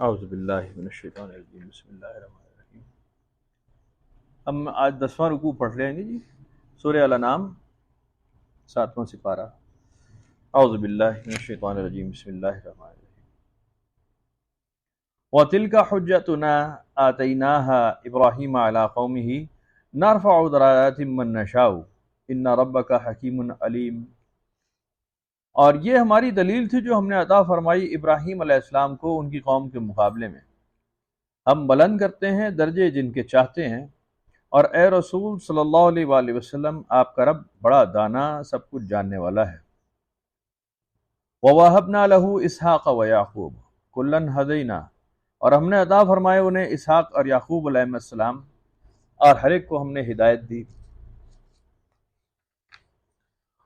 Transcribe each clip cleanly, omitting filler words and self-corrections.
اعوذ باللہ من الشیطان الرجیم، بسم اللہ الرحمن الرحیم۔ ہم آج 10واں رکوع پڑھ رہے ہیں جی، سورہ الانعام 7واں سپارہ۔ اعوذ باللہ من الشیطان الرجیم، بسم اللہ الرحمن الرحیم۔ وَتِلْكَ حُجَّتُنَا آتَيْنَاهَا إِبْرَاهِيمَ عَلَى قَوْمِهِ نَرْفَعُ دَرَجَاتٍ مَّن نَّشَاءُ إِنَّ رَبَّكَ حَكِيمٌ عَلِيمٌ۔ اور یہ ہماری دلیل تھی جو ہم نے عطا فرمائی ابراہیم علیہ السلام کو ان کی قوم کے مقابلے میں، ہم بلند کرتے ہیں درجے جن کے چاہتے ہیں، اور اے رسول صلی اللہ علیہ وآلہ وسلم، آپ کا رب بڑا دانا، سب کچھ جاننے والا ہے۔ وَوَهَبْنَا لَهُ إِسْحَاقَ وَيَعْقُوبَ كُلًّا هَدَيْنَا، اور ہم نے عطا فرمائے انہیں اسحاق اور یعقوب علیہ السلام، اور ہر ایک کو ہم نے ہدایت دی۔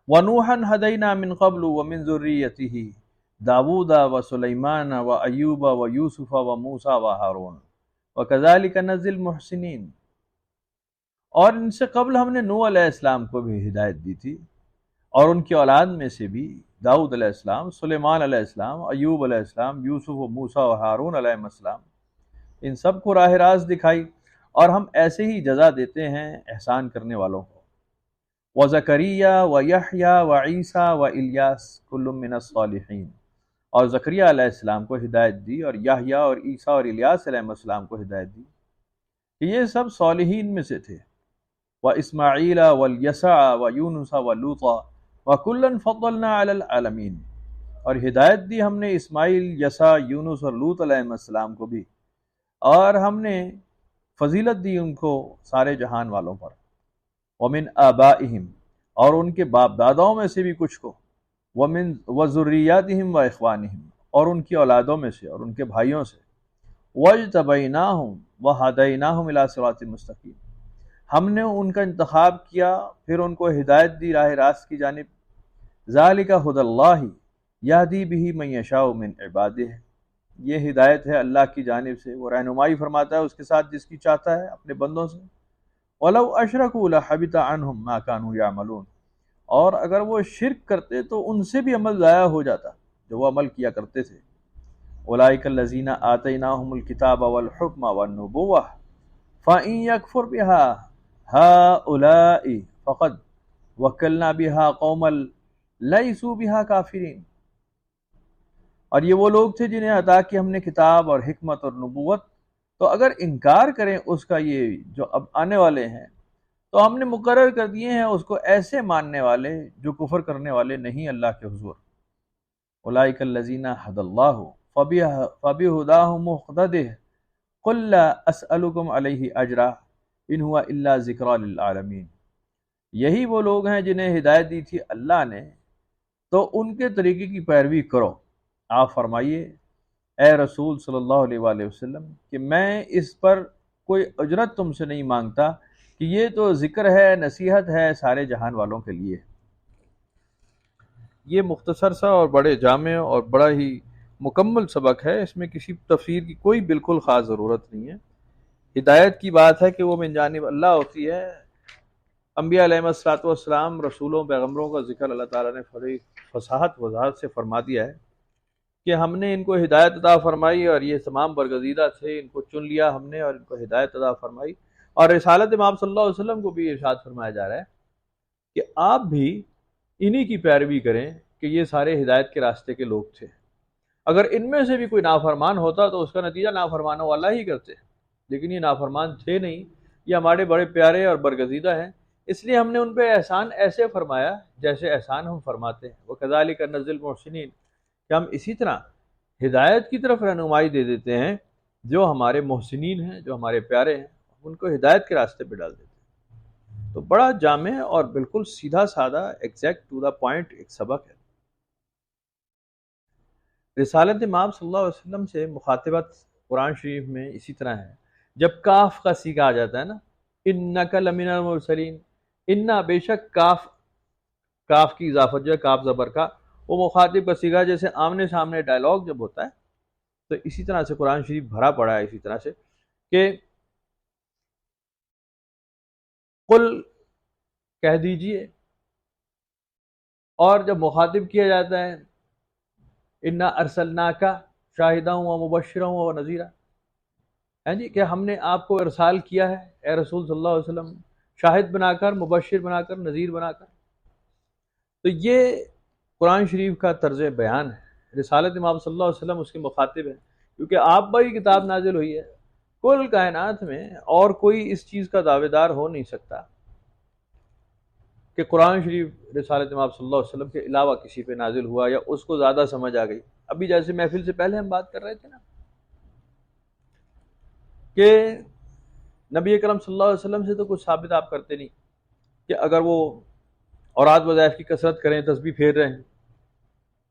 وَنُوحًا هَدَيْنَا مِن قَبْلُ وَمِن ذُرِّيَّتِهِ داود وسليمان وأيوب ويوسف وموسى وهارون وكذلك نجزي المحسنين، اور ان سے قبل ہم نے نوح علیہ السلام کو بھی ہدایت دی تھی، اور ان کی اولاد میں سے بھی داؤد علیہ السلام، سلیمان علیہ السلام، ایوب علیہ السلام، یوسف و موسیٰ و ہارون علیہ السلام، ان سب کو راہ راست دکھائی، اور ہم ایسے ہی جزا دیتے ہیں احسان کرنے والوں کو۔ وَزَكَرِيَّا وَيَحْيَا وَعِيسَىٰ وَإِلْيَاسَ كُلٌّ مِّنَ الصَّالِحِينَ، اور زکریہ علیہ السلام کو ہدایت دی، اور یحییٰ اور عیسیٰ اور الیاس علیہ السلام کو ہدایت دی کہ یہ سب صالحین میں سے تھے۔ وَإِسْمَاعِيلَ وَالْيَسَعَ وَيُونُسَ وَلُوطًا وَكُلًّا فَضَّلْنَا عَلَى الْعَالَمِينَ، اور ہدایت دی ہم نے اسماعیل، یسع، یونس اور لوط علیہ السلام کو بھی، اور ہم نے فضیلت دی ان کو سارے جہان والوں پر۔ وَمِنْ آبائِهِمْ، اور ان کے باپ داداؤں میں سے بھی کچھ کو، وَمِنْ وَذُرِّيَّاتِهِمْ وَإِخْوَانِهِمْ، اور ان کی اولادوں میں سے اور ان کے بھائیوں سے۔ وَاجْتَبَيْنَاهُمْ وَهَدَيْنَاهُمْ إِلَىٰ صِرَاطٍ مُسْتَقِيمٍ، ہم نے ان کا انتخاب کیا، پھر ان کو ہدایت دی راہ راست کی جانب۔ ذَلِكَ هُدَى اللَّهِ يَهْدِي بِهِ مَن يَشَاءُ مِنْ عِبَادِهِ، یہ ہدایت ہے اللہ کی جانب سے، وہ رہنمائی فرماتا ہے اس کے ساتھ جس کی چاہتا ہے اپنے بندوں سے۔ وَلَوْ أَشْرَكُوا لَحَبِطَ عَنْهُمْ مَا كَانُوا يَعْمَلُونَ، اور اگر وہ شرک کرتے تو ان سے بھی عمل ضائع ہو جاتا جو وہ عمل کیا کرتے تھے۔ أُولَٰئِكَ الَّذِينَ آتَيْنَاهُمُ الْكِتَابَ وَالْحُكْمَ وَالنُّبُوَّةَ فَإِن يَكْفُرْ بِهَا هَٰؤُلَاءِ فَقَدْ وَكَّلْنَا بِهَا قَوْمًا لَيْسُوا بِهَا كَافِرِينَ، اور یہ وہ لوگ تھے جنہیں عطا کی ہم نے کتاب اور حکمت اور نبوت، تو اگر انکار کریں اس کا یہ جو اب آنے والے ہیں، تو ہم نے مقرر کر دیے ہیں اس کو ایسے ماننے والے جو کفر کرنے والے نہیں اللہ کے حضور۔ اولئک الذین ھدی اللہ فبہداہ مقتدہ قل لا اسألکم علیہ اجرا ان ہوا الا ذکری للعالمین، یہی وہ لوگ ہیں جنہیں ہدایت دی تھی اللہ نے، تو ان کے طریقے کی پیروی کرو۔ آپ فرمائیے اے رسول صلی اللہ علیہ وآلہ وسلم کہ میں اس پر کوئی اجرت تم سے نہیں مانگتا، کہ یہ تو ذکر ہے، نصیحت ہے سارے جہان والوں کے لیے۔ یہ مختصر سا اور بڑے جامع اور بڑا ہی مکمل سبق ہے، اس میں کسی تفسیر کی کوئی بالکل خاص ضرورت نہیں ہے۔ ہدایت کی بات ہے کہ وہ من جانب اللہ ہوتی ہے۔ انبیاء علیہ السلام، رسولوں، پیغمبروں کا ذکر اللہ تعالیٰ نے بڑی فصاحت وضاحت سے فرما دیا ہے کہ ہم نے ان کو ہدایت عطا فرمائی، اور یہ تمام برگزیدہ تھے، ان کو چن لیا ہم نے اور ان کو ہدایت عطا فرمائی۔ اور رسالت امام صلی اللہ علیہ وسلم کو بھی ارشاد فرمایا جا رہا ہے کہ آپ بھی انہی کی پیروی کریں کہ یہ سارے ہدایت کے راستے کے لوگ تھے۔ اگر ان میں سے بھی کوئی نافرمان ہوتا تو اس کا نتیجہ نافرمانوں والا ہی کرتے، لیکن یہ نافرمان تھے نہیں، یہ ہمارے بڑے پیارے اور برگزیدہ ہیں، اس لیے ہم نے ان پہ احسان ایسے فرمایا جیسے احسان ہم فرماتے ہیں۔ وَكَذَلِكَ نَجْزِي الْمُحْسِنِينَ، کہ ہم اسی طرح ہدایت کی طرف رہنمائی دے دیتے ہیں جو ہمارے محسنین ہیں، جو ہمارے پیارے ہیں، ان کو ہدایت کے راستے پہ ڈال دیتے ہیں۔ تو بڑا جامع اور بالکل سیدھا سادہ ایگزیکٹ ٹو دا پوائنٹ ایک سبق ہے۔ رسالت امام صلی اللہ علیہ وسلم سے مخاطبت قرآن شریف میں اسی طرح ہے۔ جب کاف کا سیغہ آ جاتا ہے نا، انک لمن المرسلین، انا بے شک، کاف کی اضافت جو ہے کاف زبر کا، وہ مخاطب کا سیغہ، جیسے آمنے سامنے ڈائلاگ جب ہوتا ہے، تو اسی طرح سے قرآن شریف بھرا پڑا ہے اسی طرح سے کہ قل کہہ دیجئے، اور جب مخاطب کیا جاتا ہے انا ارسلناک شاہداً و مبشراً و نذیرا، ہے جی کہ ہم نے آپ کو ارسال کیا ہے اے رسول صلی اللہ علیہ وسلم شاہد بنا کر، مبشر بنا کر، نذیر بنا کر۔ تو یہ قرآن شریف کا طرز بیان ہے، رسالت امام صلی اللہ علیہ وسلم اس کے مخاطب ہیں، کیونکہ آپ پر ہی کتاب نازل ہوئی ہے۔ کل کائنات میں اور کوئی اس چیز کا دعوے دار ہو نہیں سکتا کہ قرآن شریف رسالت امام صلی اللہ علیہ وسلم کے علاوہ کسی پہ نازل ہوا یا اس کو زیادہ سمجھ آ گئی۔ ابھی جیسے محفل سے پہلے ہم بات کر رہے تھے نا کہ نبی اکرم صلی اللہ علیہ وسلم سے تو کچھ ثابت آپ کرتے نہیں کہ اگر وہ اوراد وظائف کی کثرت کریں، تسبیح پھیر رہے ہیں،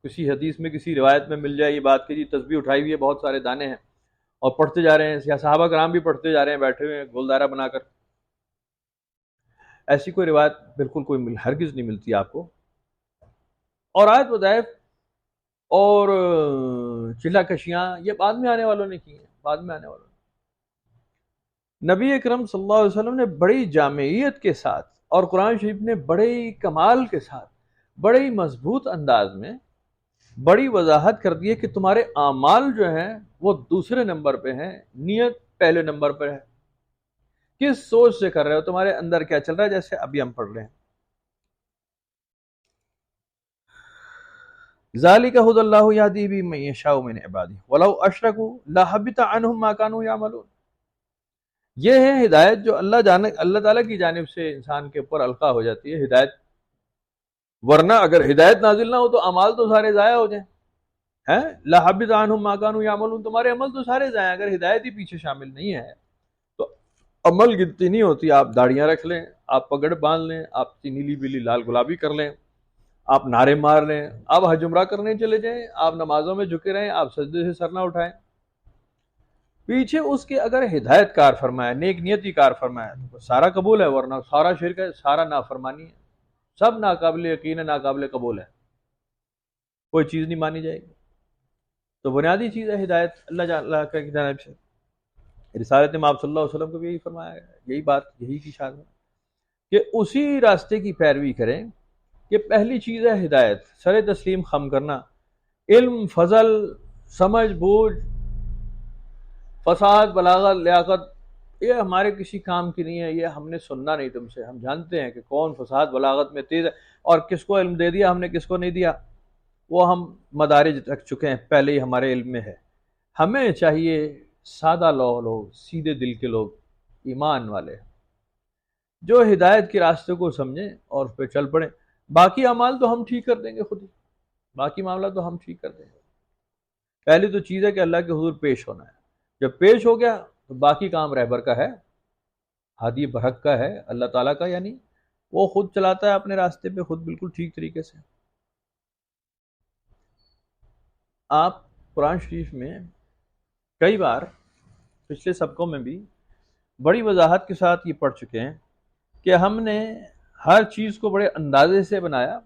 کسی حدیث میں کسی روایت میں مل جائے یہ بات کہ جی تسبیح اٹھائی ہوئی ہے، بہت سارے دانے ہیں اور پڑھتے جا رہے ہیں، یا صحابہ کرام بھی پڑھتے جا رہے ہیں بیٹھے ہوئے گول دائرہ بنا کر، ایسی کوئی روایت بالکل کوئی ہرگز نہیں ملتی آپ کو۔ اور آیت وظائف اور چلہ کشیاں یہ بعد میں آنے والوں نے کی ہیں، بعد میں آنے والوں نے۔ نبی اکرم صلی اللہ علیہ وسلم نے بڑی جامعیت کے ساتھ اور قرآن شریف نے بڑے کمال کے ساتھ بڑے مضبوط انداز میں بڑی وضاحت کر دی ہے کہ تمہارے اعمال جو ہیں وہ دوسرے نمبر پہ ہیں، نیت پہلے نمبر پر ہے۔ کس سوچ سے کر رہے ہو، تمہارے اندر کیا چل رہا ہے، جیسے ابھی ہم پڑھ رہے ہیں ذالک ھدی اللہ یہدی بہ من یشاء من عبادہ ولو اشرکوا لحبط عنہم ما كانوا یعملون۔ یہ ہے ہدایت جو اللہ تعالیٰ کی جانب سے انسان کے اوپر القاء ہو جاتی ہے، ہدایت۔ ورنہ اگر ہدایت نازل نہ ہو تو اعمال تو سارے ضائع ہو جائیں، ہیں لحبط عنہم ما كانوا یعملون، تمہارے عمل تو سارے ضائع۔ اگر ہدایت ہی پیچھے شامل نہیں ہے تو عمل گنتی نہیں ہوتی۔ آپ داڑیاں رکھ لیں، آپ پگڑ باندھ لیں، آپ نیلی پیلی لال گلابی کر لیں، آپ نعرے مار لیں، آپ حج عمرہ کرنے چلے جائیں، آپ نمازوں میں جھکے رہیں، آپ سجدے سے سر نہ اٹھائیں، پیچھے اس کے اگر ہدایت کار فرمایا، نیک نیتی کار فرمایا تو سارا قبول ہے، ورنہ سارا شرک ہے، سارا نافرمانی ہے، سب ناقابل یقین ہے، ناقابل قبول ہے، کوئی چیز نہیں مانی جائے گی۔ تو بنیادی چیز ہے ہدایت اللہ کی جانب سے۔ رسالت میں آپ صلی اللہ علیہ وسلم کو بھی یہی فرمایا ہے، یہی بات، یہی کی شان ہے کہ اسی راستے کی پیروی کریں کہ پہلی چیز ہے ہدایت، سر تسلیم خم کرنا، علم، فضل، سمجھ بوجھ، فصاحت، بلاغت، لیاقت یہ ہمارے کسی کام کی نہیں ہے، یہ ہم نے سننا نہیں تم سے، ہم جانتے ہیں کہ کون فصاحت بلاغت میں تیز ہے اور کس کو علم دے دیا ہم نے، کس کو نہیں دیا، وہ ہم مدارج رکھ چکے ہیں، پہلے ہی ہمارے علم میں ہے۔ ہمیں چاہیے سادہ لوگ، سیدھے دل کے لوگ، ایمان والے، جو ہدایت کے راستے کو سمجھیں اور اس پہ چل پڑیں۔ باقی اعمال تو ہم ٹھیک کر دیں گے خود ہی، باقی معاملہ تو ہم ٹھیک کر دیں گے۔ پہلی تو چیز ہے کہ اللہ کے حضور پیش ہونا ہے، جب پیش ہو گیا تو باقی کام رہبر کا ہے، ہادی برحق کا ہے، اللہ تعالیٰ کا، یعنی وہ خود چلاتا ہے اپنے راستے پہ خود بالکل ٹھیک طریقے سے۔ آپ قرآن شریف میں کئی بار پچھلے سبقوں میں بھی بڑی وضاحت کے ساتھ یہ پڑھ چکے ہیں کہ ہم نے ہر چیز کو بڑے اندازے سے بنایا،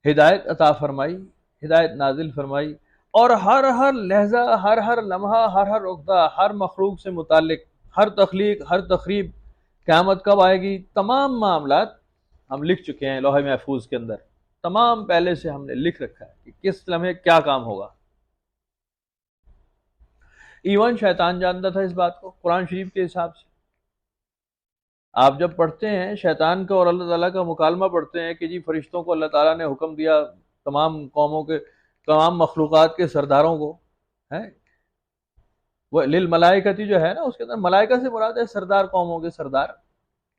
ہدایت عطا فرمائی، ہدایت نازل فرمائی، اور ہر لہجہ، ہر لمحہ، ہر عقدہ، ہر مخلوق سے متعلق، ہر تخلیق، ہر تخریب، قیامت کب آئے گی، تمام معاملات ہم لکھ چکے ہیں لوح محفوظ کے اندر، تمام پہلے سے ہم نے لکھ رکھا ہے کہ کس لمحے کیا کام ہوگا۔ ایون شیطان جانتا تھا اس بات کو قرآن شریف کے حساب سے۔ آپ جب پڑھتے ہیں شیطان کا اور اللہ تعالیٰ کا مکالمہ پڑھتے ہیں کہ جی فرشتوں کو اللہ تعالیٰ نے حکم دیا تمام قوموں کے، تمام مخلوقات کے سرداروں کو، ہے وہ للملائکتی جو ہے نا، اس کے اندر ملائکہ سے مراد ہے سردار، قوموں کے سردار،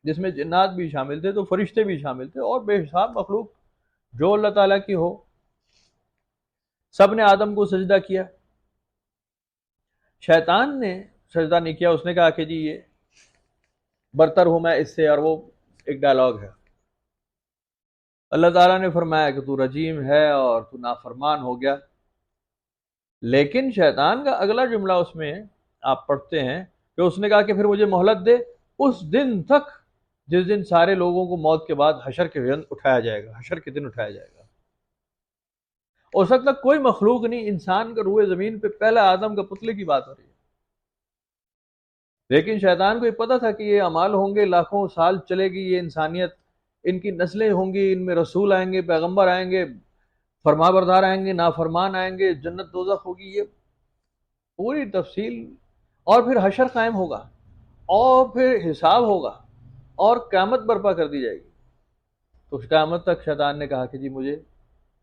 جس میں جنات بھی شامل تھے، تو فرشتے بھی شامل تھے، اور بے حساب مخلوق جو اللہ تعالیٰ کی ہو۔ سب نے آدم کو سجدہ کیا، شیطان نے سجدہ نہیں کیا، اس نے کہا کہ جی یہ برتر ہوں میں اس سے، اور وہ ایک ڈائلاگ ہے۔ اللہ تعالیٰ نے فرمایا کہ تو رجیم ہے اور تو نافرمان ہو گیا، لیکن شیطان کا اگلا جملہ اس میں آپ پڑھتے ہیں کہ اس نے کہا کہ پھر مجھے مہلت دے اس دن تک جس دن سارے لوگوں کو موت کے بعد حشر کے دن اٹھایا جائے گا، حشر کے دن اٹھایا جائے گا۔ اس وقت تک کوئی مخلوق نہیں، انسان کا روئے زمین پہ پہلا آدم کا پتلے کی بات ہو رہی ہے، لیکن شیطان کو یہ پتہ تھا کہ یہ اعمال ہوں گے، لاکھوں سال چلے گی یہ انسانیت، ان کی نسلیں ہوں گی، ان میں رسول آئیں گے، پیغمبر آئیں گے، فرما بردار آئیں گے، نافرمان آئیں گے، جنت دوزخ ہوگی، یہ پوری تفصیل. اور پھر حشر قائم ہوگا، اور پھر حساب ہوگا، اور قیامت برپا کر دی جائے گی. تو اس قیامت تک شیطان نے کہا کہ جی مجھے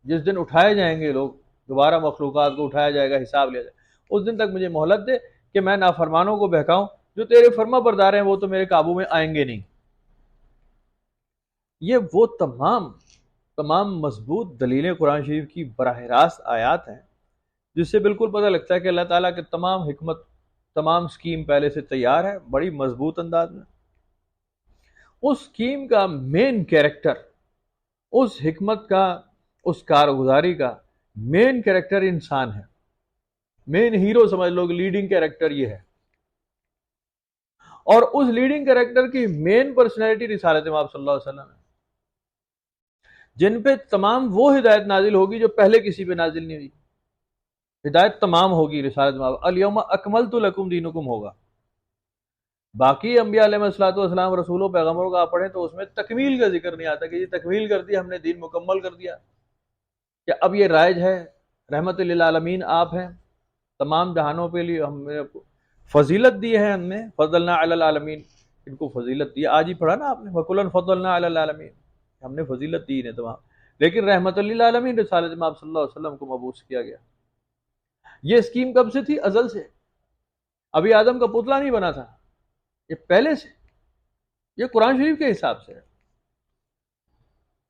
جس دن اٹھائے جائیں گے لوگ، دوبارہ مخلوقات کو اٹھایا جائے گا، حساب لیا جائے گا، اس دن تک مجھے مہلت دے کہ میں نافرمانوں کو بہکاؤں. جو تیرے فرما بردار ہیں وہ تو میرے قابو میں آئیں گے نہیں. یہ وہ تمام مضبوط دلیلیں قرآن شریف کی براہ راست آیات ہیں، جس سے بالکل پتہ لگتا ہے کہ اللہ تعالیٰ کے تمام حکمت، تمام سکیم پہلے سے تیار ہے بڑی مضبوط انداز میں. اس سکیم کا مین کیریکٹر، اس حکمت کا، اس کارگزاری کا مین کیریکٹر انسان ہے. مین ہیرو سمجھ لو کہ لیڈنگ کیریکٹر یہ ہے. اور اس لیڈنگ کیریکٹر کی مین پرسنالٹی رسالت مآب صلی اللہ علیہ وسلم ہے، جن پہ تمام وہ ہدایت نازل ہوگی جو پہلے کسی پہ نازل نہیں ہوئی. ہدایت تمام ہوگی رسالت مآب. الیوم اکملت لکم دینکم ہوگا. باقی انبیاء علیہ الصلوۃ والسلام، رسولوں، پیغمبروں کا آپ پڑھیں تو اس میں تکمیل کا ذکر نہیں آتا کہ یہ تکمیل کر دیا، ہم نے دین مکمل کر دیا، کہ اب یہ رائج ہے، رحمت للعالمین آپ ہیں، تمام جہانوں کے لیے ہم نے فضیلت دی ہے، ہم نے فضلنا علی العالمین، ان کو فضیلت دی. آج ہی پڑھا نا آپ نے، وَكُلًّا فَضَّلْنَا عَلَى الْعَالَمِينَ، ہم نے فضیلت دی انہیں تمام. لیکن رحمت للعالمین رسالت مآب صلی اللہ علیہ وسلم کو مبعوث کیا گیا. یہ اسکیم کب سے تھی؟ ازل سے. ابھی آدم کا پتلا نہیں بنا تھا، یہ پہلے سے، یہ قرآن شریف کے حساب سے ہے.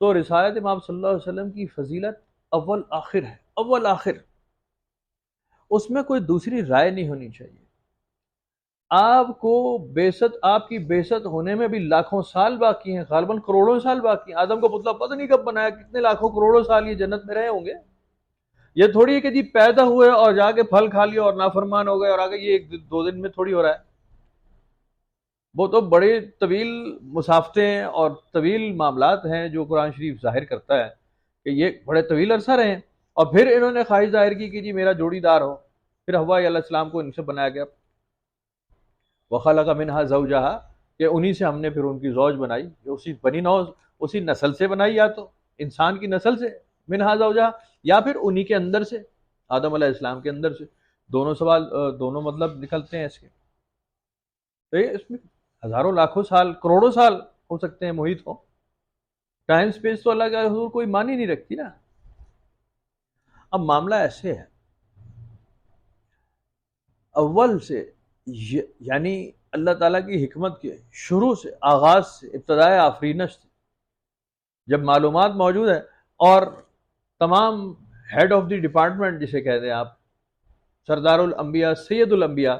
تو رسالت امام صلی اللہ علیہ وسلم کی فضیلت اول آخر ہے، اول آخر. اس میں کوئی دوسری رائے نہیں ہونی چاہیے. آپ کو بعثت، آپ کی بعثت ہونے میں بھی لاکھوں سال باقی ہیں، غالباً کروڑوں سال باقی ہیں. آدم کا پتلا پتہ نہیں کب بنایا، کتنے لاکھوں کروڑوں سال یہ جنت میں رہے ہوں گے. یہ تھوڑی ہے کہ جی پیدا ہوئے اور جا کے پھل کھا لیا اور نافرمان ہو گئے اور آگے، یہ ایک دو دن میں تھوڑی ہو رہا ہے. وہ تو بڑے طویل مسافتیں اور طویل معاملات ہیں جو قرآن شریف ظاہر کرتا ہے کہ یہ بڑے طویل عرصہ رہے ہیں. اور پھر انہوں نے خواہش ظاہر کی کہ جی میرا جوڑی دار ہو. پھر حوا علیہ السلام کو ان سے بنایا گیا. وَخَلَقَ مِنْهَا زَوْجَهَا، کہ انہی سے ہم نے پھر ان کی زوج بنائی، اسی بنی نوع، اسی نسل سے بنائی، یا تو انسان کی نسل سے منہا زوجہا، یا پھر انہی کے اندر سے، آدم علیہ السلام کے اندر سے. دونوں سوال، دونوں مطلب نکلتے ہیں اس کے. تو یہ اس میں ہزاروں لاکھوں سال، کروڑوں سال ہو سکتے ہیں محیط ہو. ٹائم سپیس تو اللہ کا حضور کوئی معنی نہیں رکھتی نا. اب معاملہ ایسے ہے، اول سے یعنی اللہ تعالیٰ کی حکمت کے شروع سے، آغاز سے، ابتدائے آفرینش سے جب معلومات موجود ہے، اور تمام ہیڈ آف دی ڈپارٹمنٹ جسے کہتے ہیں آپ، سردار الانبیاء، سید الانبیاء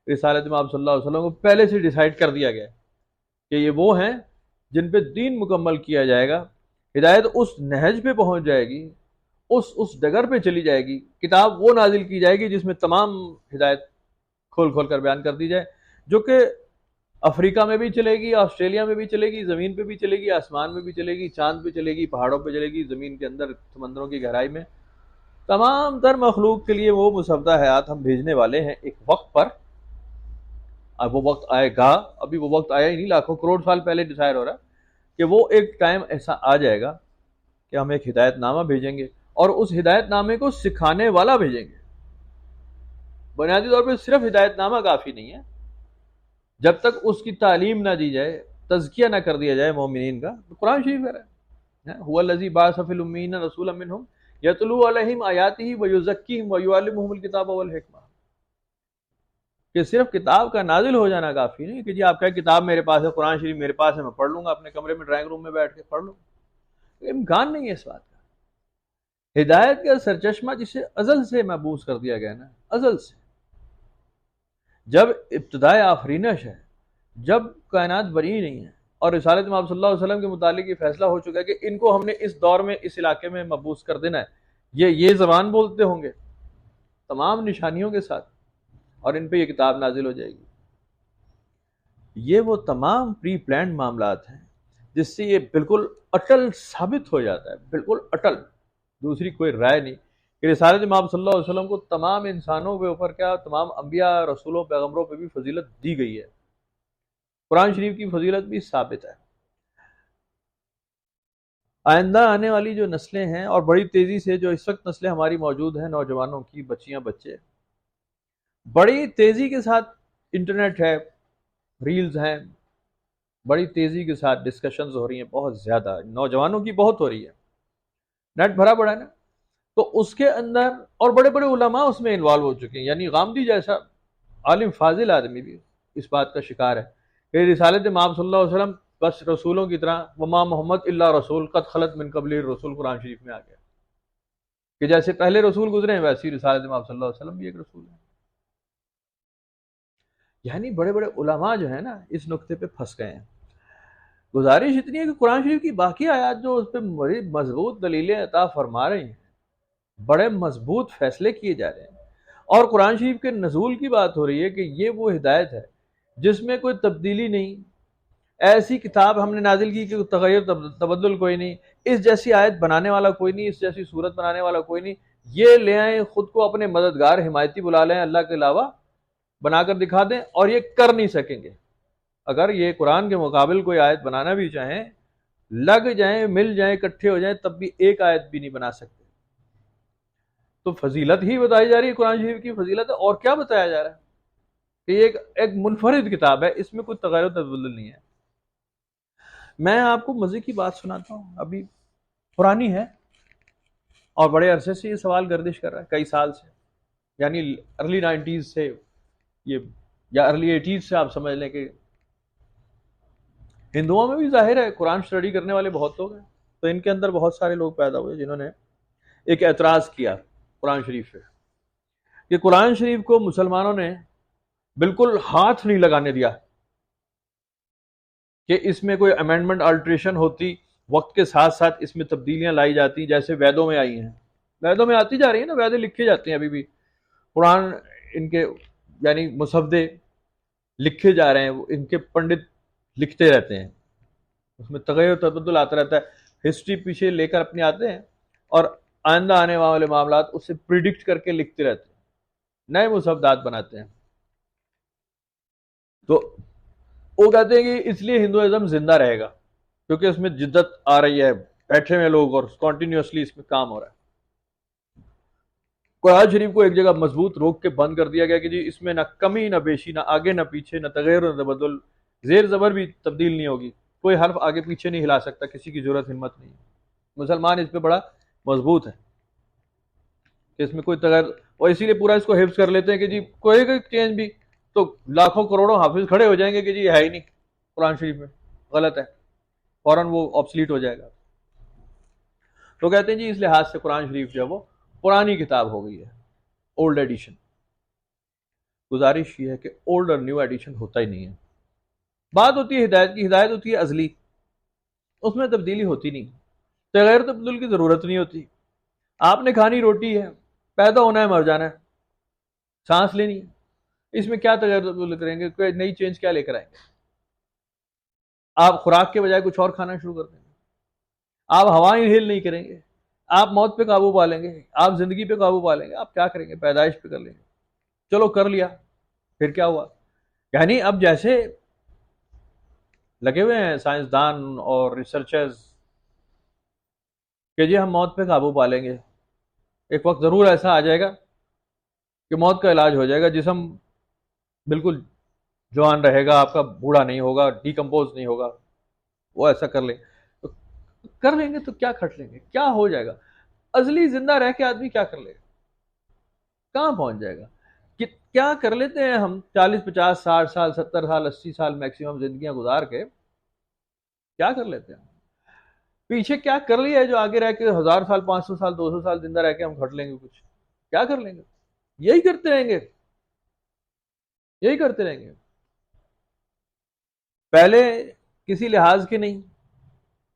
رسالت مآب صلی اللہ علیہ وسلم کو پہلے سے ڈیسائیڈ کر دیا گیا کہ یہ وہ ہیں جن پہ دین مکمل کیا جائے گا. ہدایت اس نہج پہ پہنچ جائے گی، اس ڈگر پہ چلی جائے گی. کتاب وہ نازل کی جائے گی جس میں تمام ہدایت کھول کھول کر بیان کر دی جائے، جو کہ افریقہ میں بھی چلے گی، آسٹریلیا میں بھی چلے گی، زمین پہ بھی چلے گی، آسمان میں بھی چلے گی، چاند پہ چلے گی، پہاڑوں پہ چلے گی، زمین کے اندر، سمندروں کی گہرائی میں. تمام تر مخلوق کے لیے وہ مسودہ حیات ہم بھیجنے والے ہیں ایک وقت پر. اب وہ وقت آئے گا، ابھی وہ وقت آیا ہی نہیں، لاکھوں کروڑ سال پہلے ڈیسائر ہو رہا ہے کہ وہ ایک ٹائم ایسا آ جائے گا کہ ہم ایک ہدایت نامہ بھیجیں گے، اور اس ہدایت نامے کو سکھانے والا بھیجیں گے. بنیادی طور پہ صرف ہدایت نامہ کافی نہیں ہے. جب تک اس کی تعلیم نہ دی جائے، تزکیہ نہ کر دیا جائے مومنین کا، تو قرآن شریف کہہ رہا ہے هو الذی بعث فی الامیین رسولا منہم یتلو علیہم آیاتہ ویزکیہم ویعلمہم الکتاب والحکمہ. کہ صرف کتاب کا نازل ہو جانا کافی نہیں کہ جی آپ کہیں کتاب میرے پاس ہے، قرآن شریف میرے پاس ہے، میں پڑھ لوں گا اپنے کمرے میں ڈرائنگ روم میں بیٹھ کے پڑھ لوں. امکان نہیں ہے اس بات کا. ہدایت کا سرچشمہ جسے ازل سے محبوس کر دیا گیا نا، ازل سے، جب ابتدائے آفرینش ہے، جب کائنات بنی نہیں ہے، اور رسالت مآب صلی اللہ علیہ وسلم کے متعلق یہ فیصلہ ہو چکا ہے کہ ان کو ہم نے اس دور میں، اس علاقے میں مبعوث کر دینا ہے، یہ زبان بولتے ہوں گے تمام نشانیوں کے ساتھ، اور ان پہ یہ کتاب نازل ہو جائے گی. یہ وہ تمام پری پلانڈ معاملات ہیں جس سے یہ بالکل اٹل ثابت ہو جاتا ہے، بالکل اٹل، دوسری کوئی رائے نہیں کہ رسالت امام صلی اللہ علیہ وسلم کو تمام انسانوں کے اوپر، کیا تمام انبیاء، رسولوں، پیغمبروں پہ بھی فضیلت دی گئی ہے. قرآن شریف کی فضیلت بھی ثابت ہے. آئندہ آنے والی جو نسلیں ہیں، اور بڑی تیزی سے جو اس وقت نسلیں ہماری موجود ہیں، نوجوانوں کی، بچیاں بچے، بڑی تیزی کے ساتھ انٹرنیٹ ہے، ریلز ہیں، بڑی تیزی کے ساتھ ڈسکشنز ہو رہی ہیں، بہت زیادہ نوجوانوں کی بہت ہو رہی ہے، نیٹ بھرا پڑا ہے نا، تو اس کے اندر اور بڑے بڑے علماء اس میں انوالو ہو چکے ہیں، یعنی غامدی جیسا عالم فاضل آدمی بھی اس بات کا شکار ہے کہ رسالت مآب صلی اللہ علیہ وسلم بس رسولوں کی طرح، وما محمد الا رسول قد خلت من قبل الرسول قرآن شریف میں آ گیا کہ جیسے پہلے رسول گزرے ہیں ویسی رسالت مآب صلی اللہ علیہ وسلم بھی ایک رسول ہے. یعنی بڑے بڑے علماء جو ہیں نا اس نقطے پہ پھنس گئے ہیں. گزارش اتنی ہے کہ قرآن شریف کی باقی آیات جو اس پہ بڑی مضبوط دلیلیں عطا فرما رہی ہیں، بڑے مضبوط فیصلے کیے جا رہے ہیں، اور قرآن شریف کے نزول کی بات ہو رہی ہے کہ یہ وہ ہدایت ہے جس میں کوئی تبدیلی نہیں، ایسی کتاب ہم نے نازل کی کہ تغیر تبدل کوئی نہیں، اس جیسی آیت بنانے والا کوئی نہیں، اس جیسی صورت بنانے والا کوئی نہیں، یہ لے آئیں خود کو اپنے مددگار حمایتی بلا لیں اللہ کے علاوہ، بنا کر دکھا دیں، اور یہ کر نہیں سکیں گے. اگر یہ قرآن کے مقابل کوئی آیت بنانا بھی چاہیں، لگ جائیں، مل جائیں، اکٹھے ہو جائیں، تب بھی ایک آیت بھی نہیں بنا سکتے. تو فضیلت ہی بتائی جا رہی ہے قرآن شریف کی فضیلت ہے، اور کیا بتایا جا رہا ہے کہ یہ ایک منفرد کتاب ہے، اس میں کوئی تغیر و تبدل نہیں ہے. میں آپ کو مزے کی بات سناتا ہوں، ابھی پرانی ہے اور بڑے عرصے سے یہ سوال گردش کر رہا ہے، کئی سال سے، یعنی ارلی 90s سے، یہ یا ارلی 80s سے آپ سمجھ لیں کہ ہندوؤں میں بھی ظاہر ہے قرآن اسٹڈی کرنے والے بہت لوگ ہیں، تو ان کے اندر بہت سارے لوگ پیدا ہوئے جنہوں نے ایک اعتراض کیا قرآن شریف پہ کہ قرآن شریف کو مسلمانوں نے بالکل ہاتھ نہیں لگانے دیا کہ اس میں کوئی امینڈمنٹ آلٹریشن ہوتی، وقت کے ساتھ ساتھ اس میں تبدیلیاں لائی جاتی جیسے ویدوں میں آئی ہیں. ویدوں میں آتی جا رہی ہیں نا، ویدے لکھے جاتے ہیں ابھی بھی، قرآن ان کے یعنی مصحفے لکھے جا رہے ہیں، ان کے پنڈت لکھتے رہتے ہیں، اس میں تغیر و تبدل آتا رہتا ہے، ہسٹری پیچھے لے کر اپنے آتے ہیں اور آئندہ آنے والے معاملات اسے پریڈکٹ کر کے لکھتے رہتے ہیں، نئے مصحفات بناتے ہیں. تو وہ کہتے ہیں کہ اس لیے ہندوازم زندہ رہے گا کیونکہ اس میں جدت آ رہی ہے، بیٹھے ہوئے لوگ اور کنٹینیوسلی اس میں کام ہو رہا ہے. قرآن شریف کو ایک جگہ مضبوط روک کے بند کر دیا گیا کہ جی اس میں نہ کمی نہ بیشی، نہ آگے نہ پیچھے، نہ تغیر نہ تبدل، زیر زبر بھی تبدیل نہیں ہوگی، کوئی حرف آگے پیچھے نہیں ہلا سکتا، کسی کی ضرورت ہمت نہیں. مسلمان اس پہ بڑا مضبوط ہے کہ اس میں کوئی تغیر، اور اسی لیے پورا اس کو حفظ کر لیتے ہیں کہ جی کوئی چینج بھی تو لاکھوں کروڑوں حافظ کھڑے ہو جائیں گے کہ جی ہے ہی نہیں قرآن شریف میں، غلط ہے، فوراً وہ آبسلیٹ ہو جائے گا. تو کہتے ہیں جی اس لحاظ سے قرآن شریف جو ہے وہ پرانی کتاب ہو گئی ہے، اولڈ ایڈیشن. گزارش یہ ہے کہ اولڈ اور نیو ایڈیشن ہوتا ہی نہیں ہے. بات ہوتی ہے ہدایت کی، ہدایت ہوتی ہے ازلی، اس میں تبدیلی ہوتی نہیں، تغیر تبدل کی ضرورت نہیں ہوتی. آپ نے کھانی روٹی ہے، پیدا ہونا ہے، مر جانا ہے، سانس لینی ہے، اس میں کیا تغیر تبدل کریں گے، کوئی نئی چینج کیا لے کر آئیں گے؟ آپ خوراک کے بجائے کچھ اور کھانا شروع کر دیں گے، آپ ہوائیں انہیل نہیں کریں گے، آپ موت پہ قابو پا لیں گے، آپ زندگی پہ قابو پا لیں گے، آپ کیا کریں گے؟ پیدائش پہ کر لیں گے، چلو کر لیا، پھر کیا ہوا؟ یعنی اب جیسے لگے ہوئے ہیں سائنسدان اور ریسرچرز کہ جی ہم موت پہ قابو پا لیں گے، ایک وقت ضرور ایسا آ جائے گا کہ موت کا علاج ہو جائے گا، جسم بالکل جوان رہے گا، آپ کا بوڑھا نہیں ہوگا، ڈیکمپوز نہیں ہوگا، وہ ایسا کر لیں. تو کر لیں گے تو کیا کھٹ لیں گے، کیا ہو جائے گا؟ ازلی زندہ رہ کے آدمی کیا کر لے گا، کہاں پہنچ جائے گا؟ کیا کر لیتے ہیں ہم 40 50 60 سال 70 سال 80 سال میکسیمم زندگیاں گزار کے، کیا کر لیتے ہیں؟ پیچھے کیا کر لیا ہے جو آگے رہ کے 1000 سال 500 سال 200 سال زندہ رہ کے ہم گھٹ لیں گے؟ کچھ کیا کر لیں گے؟ یہی کرتے رہیں گے، یہی کرتے رہیں گے. پہلے کسی لحاظ کے نہیں،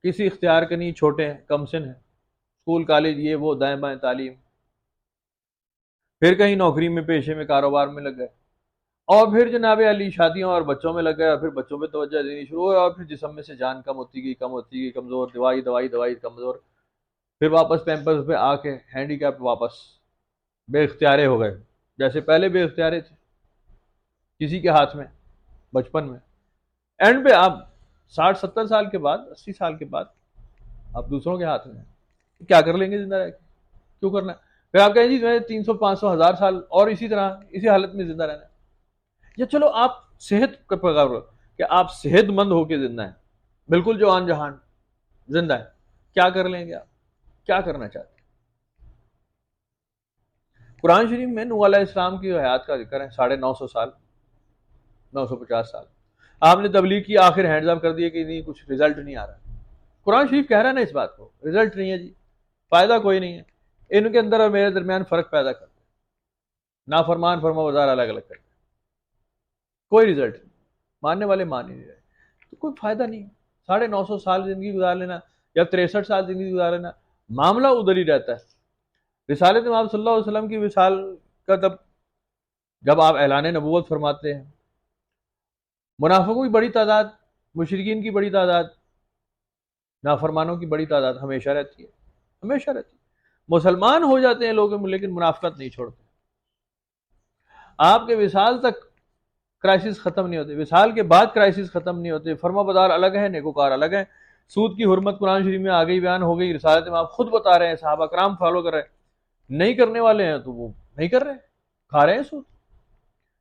کسی اختیار کے نہیں، چھوٹے ہیں، کم سن ہیں، اسکول کالج یہ وہ دائیں بائیں تعلیم، پھر کہیں نوکری میں، پیشے میں، کاروبار میں لگ گئے، اور پھر جناب علی شادیوں اور بچوں میں لگ گئے، اور پھر بچوں پہ توجہ دینی شروع ہوئی، اور پھر جسم میں سے جان کم ہوتی گئی، کم ہوتی گئی، کمزور، دوائی دوائی دوائی کمزور، پھر واپس پیمپرز پہ آ کے ہینڈی کیپ، واپس بے اختیارے ہو گئے جیسے پہلے بے اختیارے تھے کسی کے ہاتھ میں بچپن میں. اینڈ پہ آپ 60 70 سال کے بعد، 80 سال کے بعد آپ دوسروں کے ہاتھ میں ہیں، کیا کر لیں گے زندہ رہ کے؟ کیوں کرنا ہے؟ پھر آپ کہیں جی میں 300 500 1000 سال اور اسی طرح اسی حالت میں زندہ رہنا ہے، یا چلو آپ صحت کا پیغام کہ آپ صحت مند ہو کے زندہ ہیں، بالکل جوان جہان زندہ ہے، کیا کر لیں گے؟ آپ کیا کرنا چاہتے ہیں؟ قرآن شریف میں نوح علیہ السلام کی حیات کا ذکر ہے، 950 سال، 950 سال. آپ نے تبلیغ کی، آخر ہینڈز اپ کر دیے کہ نہیں کچھ رزلٹ نہیں آ رہا. قرآن شریف کہہ رہا ہے نا اس بات کو، رزلٹ نہیں ہے جی، فائدہ کوئی نہیں ہے، ان کے اندر اور میرے درمیان فرق پیدا کرتے ہیں، نافرمان فرما بردار الگ الگ کرتے، کوئی رزلٹ نہیں، ماننے والے مان ہی نہیں رہے، تو کوئی فائدہ نہیں. 950 سال زندگی گزار لینا یا 63 سال زندگی گزار لینا، معاملہ ادھر ہی رہتا ہے. رسالت امام صلی اللہ علیہ وسلم کی وصال کا جب آپ اعلان نبوت فرماتے ہیں، منافقوں کی بڑی تعداد، مشرکین کی بڑی تعداد، نافرمانوں کی بڑی تعداد ہمیشہ رہتی ہے، ہمیشہ رہتی ہے. مسلمان ہو جاتے ہیں لوگ لیکن منافقت نہیں چھوڑتے. آپ کے وصال تک کرائسس ختم نہیں ہوتے، وصال کے بعد کرائسس ختم نہیں ہوتے. فرما بدار الگ ہے، نیکوکار الگ ہے. سود کی حرمت قرآن شریف میں آ گئی، بیان ہو گئی، رسالت میں آپ خود بتا رہے ہیں، صحابہ کرام فالو کر رہے ہیں. نہیں کرنے والے ہیں تو وہ نہیں کر رہے، کھا رہے ہیں سود.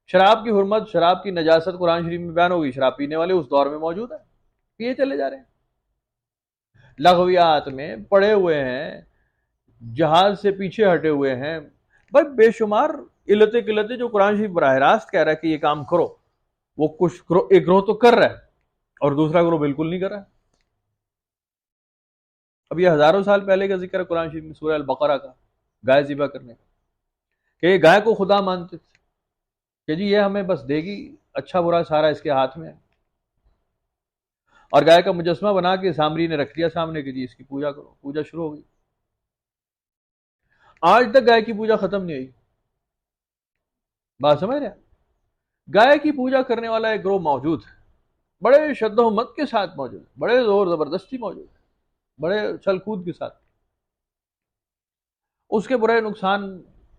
شراب کی حرمت، شراب کی نجاست قرآن شریف میں بیان ہو گئی، شراب پینے والے اس دور میں موجود ہیں، پیے چلے جا رہے ہیں. لغویات میں پڑے ہوئے ہیں، جہاز سے پیچھے ہٹے ہوئے ہیں. بھائی بے شمار علتیں قلتیں جو قرآن شریف براہ راست کہہ رہا ہے کہ یہ کام کرو، وہ کچھ ایک گروہ تو کر رہا ہے اور دوسرا گروہ بالکل نہیں کر رہا ہے. اب یہ ہزاروں سال پہلے کا ذکر ہے قرآن شریف میں سورہ البقرہ کا، گائے ذبح کرنے کا، کہ یہ گائے کو خدا مانتے تھے کہ جی یہ ہمیں بس دے گی، اچھا برا سارا اس کے ہاتھ میں ہے. اور گائے کا مجسمہ بنا کے سامری نے رکھ دیا سامنے کہ جی اس کی پوجا کرو، پوجا شروع ہو گئی. آج تک گائے کی پوجا ختم نہیں ہوئی. بات سمجھ رہے؟ گائے کی پوجا کرنے والا ایک گروہ موجود ہے، بڑے شد و حمت کے ساتھ موجود ہے، بڑے زور زبردستی موجود ہے، بڑے چھل کود کے ساتھ. اس کے برے نقصان،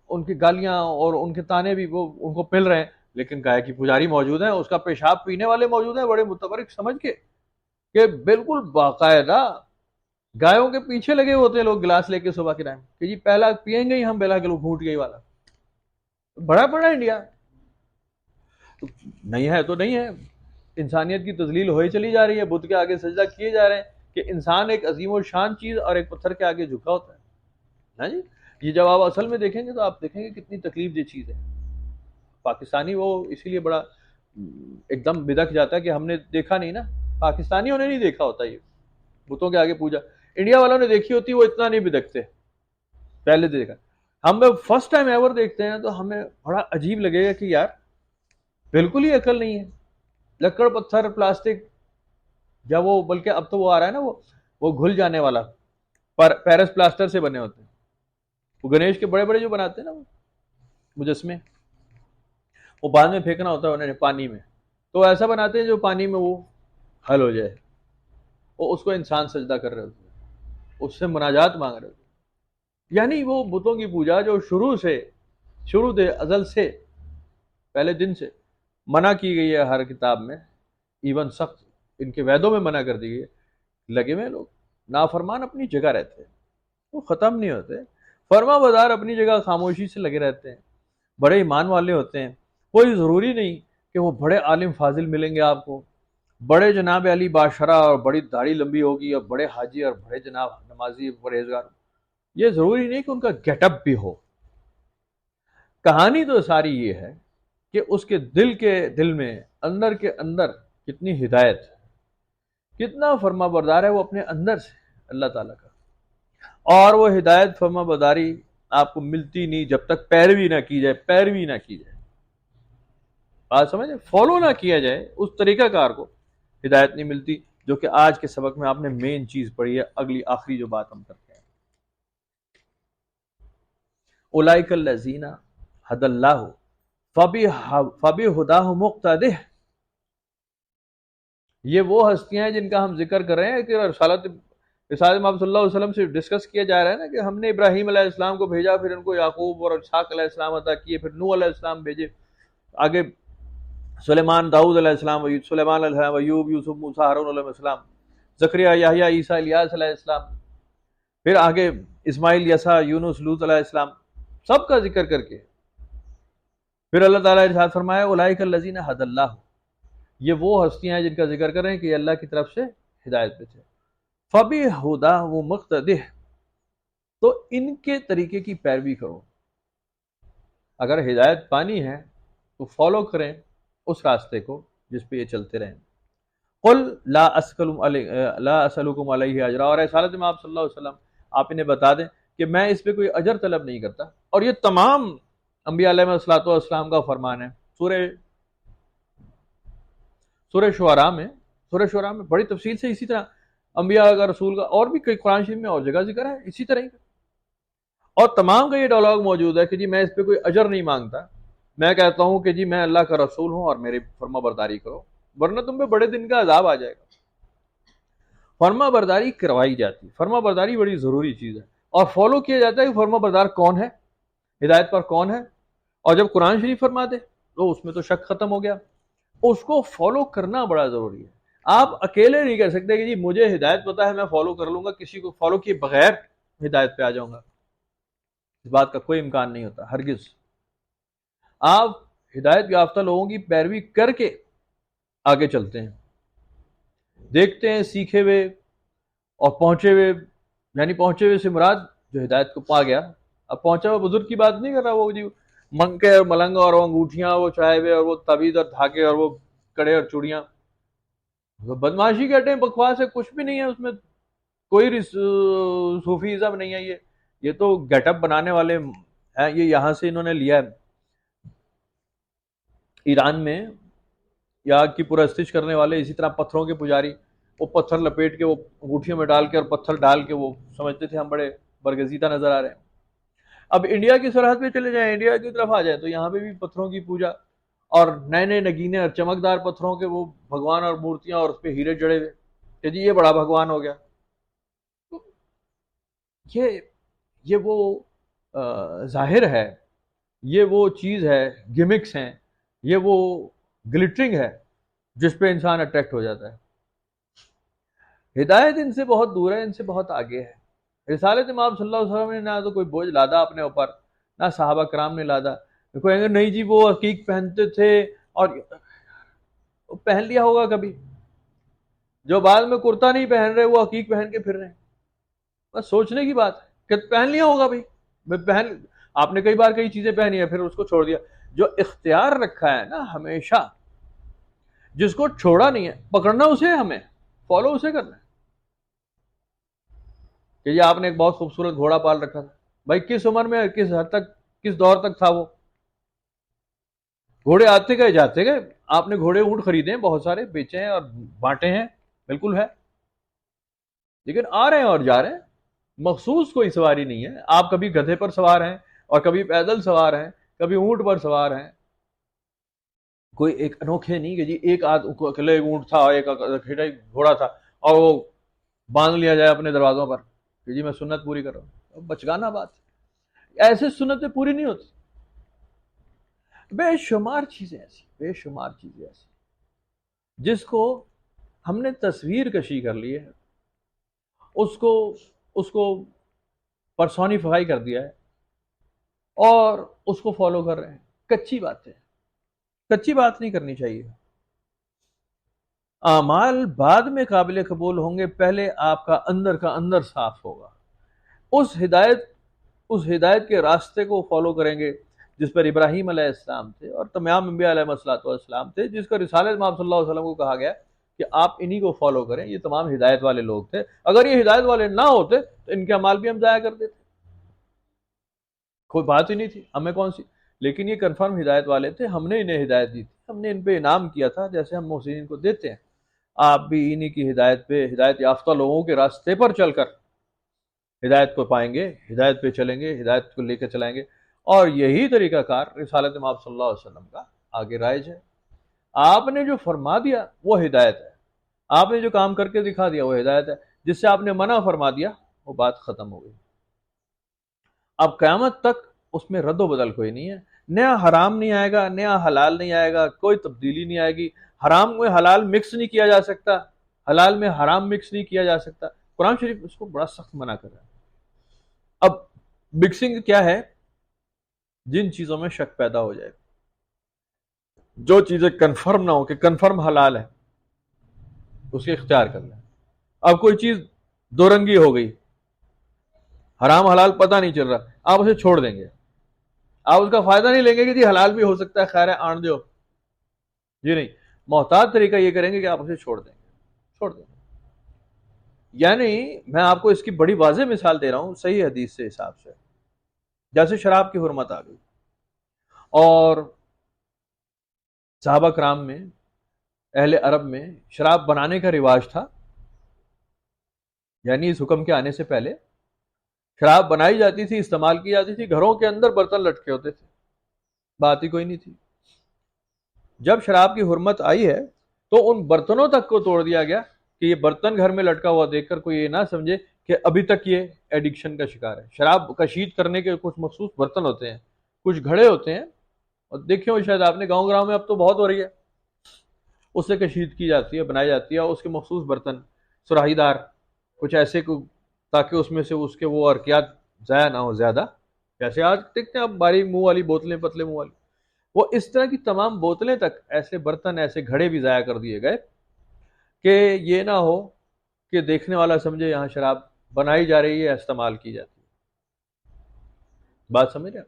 ان کی گالیاں اور ان کے تانے بھی وہ ان کو پل رہے ہیں، لیکن گائے کی پجاری موجود ہیں، اس کا پیشاب پینے والے موجود ہیں، بڑے متبرک سمجھ کے کہ بالکل باقاعدہ گایوں کے پیچھے لگے ہوتے ہیں لوگ گلاس لے کے صبح کے ٹائم کہ جی پہلا پیئیں گے ہی ہم، پہلا کلو گھونٹ گئی والا. بڑا بڑا انڈیا نہیں ہے تو نہیں ہے. انسانیت کی تذلیل ہوئی چلی جا رہی ہے، بت کے آگے سجدہ کیے جا رہے ہیں کہ انسان ایک عظیم و شان چیز اور ایک پتھر کے آگے جھکا ہوتا ہے. ہاں جی، یہ جب آپ اصل میں دیکھیں گے تو آپ دیکھیں گے کتنی تکلیف دہ چیز ہے. پاکستانی وہ اسی لیے بڑا ایک دم بدک جاتا ہے کہ ہم نے دیکھا نہیں نا، پاکستانیوں نے نہیں دیکھا ہوتا یہ بتوں کے آگے پوجا. انڈیا والوں نے دیکھی ہوتی وہ اتنا نہیں بدکتے، پہلے دیکھا. ہم فرسٹ ٹائم ایور دیکھتے ہیں تو ہمیں بڑا عجیب لگے گا کہ یار بالکل ہی عقل نہیں ہے. لکڑ پتھر پلاسٹک، جب وہ بلکہ اب تو وہ آ رہا ہے نا وہ گھل جانے والا، پیرس پلاسٹر سے بنے ہوتے ہیں. وہ گنیش کے بڑے بڑے جو بناتے ہیں نا وہ مجسمے، وہ بعد میں پھینکنا ہوتا ہے انہوں نے پانی میں، تو ایسا بناتے ہیں جو پانی میں وہ حل ہو جائے. وہ اس کو انسان سجدہ کر رہے ہوتے ہیں، اس سے مناجات مانگ رہے ہوتے ہیں. یعنی وہ بتوں کی پوجا جو شروع ازل سے پہلے دن سے منع کی گئی ہے ہر کتاب میں، ایون سخت ان کے ویدوں میں منع کر دی گئی ہے. لگے ہوئے لوگ نافرمان اپنی جگہ رہتے ہیں، وہ ختم نہیں ہوتے. فرما بردار اپنی جگہ خاموشی سے لگے رہتے ہیں، بڑے ایمان والے ہوتے ہیں. کوئی ضروری نہیں کہ وہ بڑے عالم فاضل ملیں گے آپ کو، بڑے جناب علی باشرہ اور بڑی داڑھی لمبی ہوگی اور بڑے حاجی اور بڑے جناب نمازی پرہیزگار. یہ ضروری نہیں کہ ان کا گیٹ اپ بھی ہو. کہانی تو ساری یہ ہے کہ اس کے دل میں اندر کے اندر کتنی ہدایت ہے، کتنا فرما بردار ہے وہ اپنے اندر سے اللہ تعالیٰ کا. اور وہ ہدایت فرما برداری آپ کو ملتی نہیں جب تک پیروی نہ کی جائے. بات سمجھے؟ فالو نہ کیا جائے اس طریقہ کار کو، ہدایت نہیں ملتی. جو کہ آج کے سبق میں آپ نے مین چیز پڑھی ہے. اگلی آخری جو بات ہم کرتے ہیں، اولئک الذین ھدی اللہ فبہداہ مقتدہ. یہ وہ ہستیاں ہیں جن کا ہم ذکر کر رہے ہیں کہ رسالت محمد صلی اللہ علیہ وسلم سے ڈسکس کیا جا رہا ہے نا کہ ہم نے ابراہیم علیہ السلام کو بھیجا، پھر ان کو یعقوب اور اسحاق علیہ السلام عطا کیے، پھر نوح علیہ السلام بھیجے، آگے سلیمان، داؤد علیہ السلام، ایوب، یوسف، موسیٰ، ہارون علیہ السلام، زکریا، یحییٰ، عیسیٰ، الیاس علیہ السلام، پھر آگے اسماعیل، یسع، یونس، لوط علیہ السلام سب کا ذکر کر کے پھر اللہ تعالیٰ نے ارشاد فرمایا اولئک الذین ھدی اللہ، یہ وہ ہستیاں ہیں جن کا ذکر کر رہے ہیں کہ یہ اللہ کی طرف سے ہدایت پہ تھے، فبہداہ مقتدہ، تو ان کے طریقے کی پیروی کرو، اگر ہدایت پانی ہے تو فالو کریں اس راستے کو جس پہ یہ چلتے رہیں۔ قل لا اسألکم علیہ اجرا، اور رسالت میں آپ صلی اللہ علیہ وسلم آپ انہیں بتا دیں کہ میں اس پہ کوئی اجر طلب نہیں کرتا، اور یہ تمام انبیاء علیہ السلام کا فرمان ہے۔ سورہ شعراء میں بڑی تفصیل سے اسی طرح انبیاء کا، رسول کا، اور بھی کئی قرآن شریف میں اور جگہ ذکر ہے اسی طرح ہی، اور تمام کا یہ ڈائلاگ موجود ہے کہ جی میں اس پہ کوئی اجر نہیں مانگتا، میں کہتا ہوں کہ جی میں اللہ کا رسول ہوں اور میری فرما برداری کرو، ورنہ تم پہ بڑے دن کا عذاب آ جائے گا۔ فرما برداری کروائی جاتی، فرما برداری بڑی ضروری چیز ہے، اور فالو کیا جاتا ہے کہ فرما بردار کون ہے، ہدایت پر کون ہے، اور جب قرآن شریف فرما دے تو اس میں تو شک ختم ہو گیا، اس کو فالو کرنا بڑا ضروری ہے۔ آپ اکیلے نہیں کر سکتے کہ جی مجھے ہدایت پتہ ہے میں فالو کر لوں گا، کسی کو فالو کیے بغیر ہدایت پہ آ جاؤں گا، اس بات کا کوئی امکان نہیں ہوتا ہرگز۔ آپ ہدایت یافتہ لوگوں کی پیروی کر کے آگے چلتے ہیں، دیکھتے ہیں سیکھے ہوئے اور پہنچے ہوئے، یعنی پہنچے ہوئے سے مراد جو ہدایت کو پا گیا۔ اب پہنچا ہوا بزرگ کی بات نہیں کر رہا، وہ جی منکے اور ملنگ اور وہ انگوٹھیاں وہ چڑھائے ہوئے اور وہ تعویذ اور دھاگے اور وہ کڑے اور چوڑیاں، بدماشی کہتے ہیں، بکواس ہے، کچھ بھی نہیں ہے اس میں، کوئی صوفیزم نہیں ہے، یہ تو گیٹ اپ بنانے والے ہیں، یہ یہاں سے انہوں نے لیا ہے، ایران میں یا کی پرستش کرنے والے اسی طرح پتھروں کے پجاری، وہ پتھر لپیٹ کے وہ انگوٹھیوں میں ڈال کے اور پتھر ڈال کے وہ سمجھتے تھے ہم بڑے برگزیدہ نظر آ رہے ہیں۔ اب انڈیا کی سرحد پہ چلے جائیں، انڈیا کی طرف آ جائیں تو یہاں پہ بھی پتھروں کی پوجا، اور نئے نئے نگینے اور چمکدار پتھروں کے وہ بھگوان اور مورتیاں، اور اس پہ ہیرے جڑے ہوئے کہ جی یہ بڑا بھگوان ہو گیا۔ یہ وہ ظاہر ہے، یہ وہ چیز ہے، گمکس ہیں، یہ وہ گلٹرنگ ہے جس پہ انسان اٹریکٹ ہو جاتا ہے۔ ہدایت ان سے بہت دور ہے، ان سے بہت آگے ہے۔ رسالت امام صلی اللہ علیہ وسلم نے نہ تو کوئی بوجھ لادا اپنے اوپر، نہ صحابہ کرام نے لادا۔ کہیں گے نہیں جی وہ حقیق پہنتے تھے، اور پہن لیا ہوگا کبھی، جو بعد میں کرتا نہیں پہن رہے وہ حقیق پہن کے پھر رہے ہیں، بس سوچنے کی بات ہے کہ پہن لیا ہوگا بھائی، آپ نے کئی بار کئی چیزیں پہنی ہیں پھر اس کو چھوڑ دیا۔ جو اختیار رکھا ہے نا ہمیشہ، جس کو چھوڑا نہیں ہے، پکڑنا اسے، ہمیں فالو اسے کرنا ہے۔ کہ یہ آپ نے ایک بہت خوبصورت گھوڑا پال رکھا تھا، بھائی کس عمر میں، کس حد تک، کس دور تک تھا وہ؟ گھوڑے آتے گئے جاتے گئے، آپ نے گھوڑے اونٹ خریدے ہیں بہت سارے، بیچے ہیں اور بانٹے ہیں، بالکل ہے، لیکن آ رہے ہیں اور جا رہے ہیں، مخصوص کوئی سواری نہیں ہے۔ آپ کبھی گدھے پر سوار ہیں، اور کبھی پیدل سوار ہیں، کبھی اونٹ پر سوار ہیں، کوئی ایک انوکھے نہیں کہ جی ایک اکیلے اونٹ تھا، ایک گھوڑا تھا، اور وہ باندھ لیا جائے اپنے دروازوں پر کہ جی میں سنت پوری کر رہا ہوں، بچگانہ بات، ایسے سنتیں پوری نہیں ہوتی۔ بے شمار چیزیں ایسی جس کو ہم نے تصویر کشی کر لی ہے، اس کو پرسونیفائی کر دیا ہے، اور اس کو فالو کر رہے ہیں۔ کچی بات نہیں کرنی چاہیے۔ اعمال بعد میں قابل قبول ہوں گے، پہلے آپ کا اندر صاف ہوگا، اس ہدایت کے راستے کو فالو کریں گے جس پر ابراہیم علیہ السلام تھے اور تمام انبیاء علیہ السلام تھے، جس کا رسالت امام صلی اللہ علیہ وسلم کو کہا گیا کہ آپ انہی کو فالو کریں، یہ تمام ہدایت والے لوگ تھے۔ اگر یہ ہدایت والے نہ ہوتے تو ان کے اعمال بھی ہم ضائع کر دیتے، کوئی بات ہی نہیں تھی، ہمیں کون سی، لیکن یہ کنفرم ہدایت والے تھے، ہم نے انہیں ہدایت دی تھی، ہم نے ان پہ انعام کیا تھا جیسے ہم محسنین کو دیتے ہیں۔ آپ بھی انہی کی ہدایت پہ، ہدایت یافتہ لوگوں کے راستے پر چل کر ہدایت کو پائیں گے، ہدایت پہ چلیں گے، ہدایت کو لے کر چلائیں گے، اور یہی طریقہ کار رسالت امام صلی اللہ علیہ وسلم کا آگے رائج ہے۔ آپ نے جو فرما دیا وہ ہدایت ہے، آپ نے جو کام کر کے دکھا دیا وہ ہدایت ہے، جس سے آپ نے منع فرما دیا وہ بات ختم ہو گئی۔ اب قیامت تک اس میں رد و بدل کوئی نہیں ہے، نیا حرام نہیں آئے گا، نیا حلال نہیں آئے گا، کوئی تبدیلی نہیں آئے گی، حرام میں حلال مکس نہیں کیا جا سکتا، حلال میں حرام مکس نہیں کیا جا سکتا۔ قرآن شریف اس کو بڑا سخت منع کر رہا ہے اب مکسنگ کیا ہے؟ جن چیزوں میں شک پیدا ہو جائے، جو چیزیں کنفرم نہ ہو کہ کنفرم حلال ہے، اس کے اختیار کر لیں۔ اب کوئی چیز دو رنگی ہو گئی، حرام حلال پتہ نہیں چل رہا، آپ اسے چھوڑ دیں گے، آپ اس کا فائدہ نہیں لیں گے کہ جی حلال بھی ہو سکتا ہے، خیر ہے آن دیو، جی نہیں، محتاط طریقہ یہ کریں گے کہ آپ اسے چھوڑ دیں گے۔ یعنی میں آپ کو اس کی بڑی واضح مثال دے رہا ہوں صحیح حدیث سے حساب سے، جیسے شراب کی حرمت آ گئی، اور صحابہ کرام میں، اہل عرب میں شراب بنانے کا رواج تھا، یعنی اس حکم کے آنے سے پہلے شراب بنائی جاتی تھی، استعمال کی جاتی تھی، گھروں کے اندر برتن لٹکے ہوتے تھے، بات ہی کوئی نہیں تھی۔ جب شراب کی حرمت آئی ہے تو ان برتنوں تک کو توڑ دیا گیا کہ یہ برتن گھر میں لٹکا ہوا دیکھ کر کوئی یہ نہ سمجھے کہ ابھی تک یہ ایڈکشن کا شکار ہے۔ شراب کشید کرنے کے کچھ مخصوص برتن ہوتے ہیں، کچھ گھڑے ہوتے ہیں، اور دیکھیں ہو شاید آپ نے گاؤں گراؤں میں، اب تو بہت ہو رہی ہے، اس سے کشید کی جاتی ہے، بنائی جاتی ہے، اور اس کے مخصوص برتن سراہی دار کچھ ایسے کو، تاکہ اس میں سے اس کے وہ ارکیات ضائع نہ ہو زیادہ، جیسے آج دیکھتے ہیں اب باری منہ والی بوتلیں، پتلے منہ والی، وہ اس طرح کی تمام بوتلیں تک، ایسے برتن، ایسے گھڑے بھی ضائع کر دیے گئے کہ یہ نہ ہو کہ دیکھنے والا سمجھے یہاں شراب بنائی جا رہی ہے، استعمال کی جاتی ہے۔ بات سمجھ رہے ہیں؟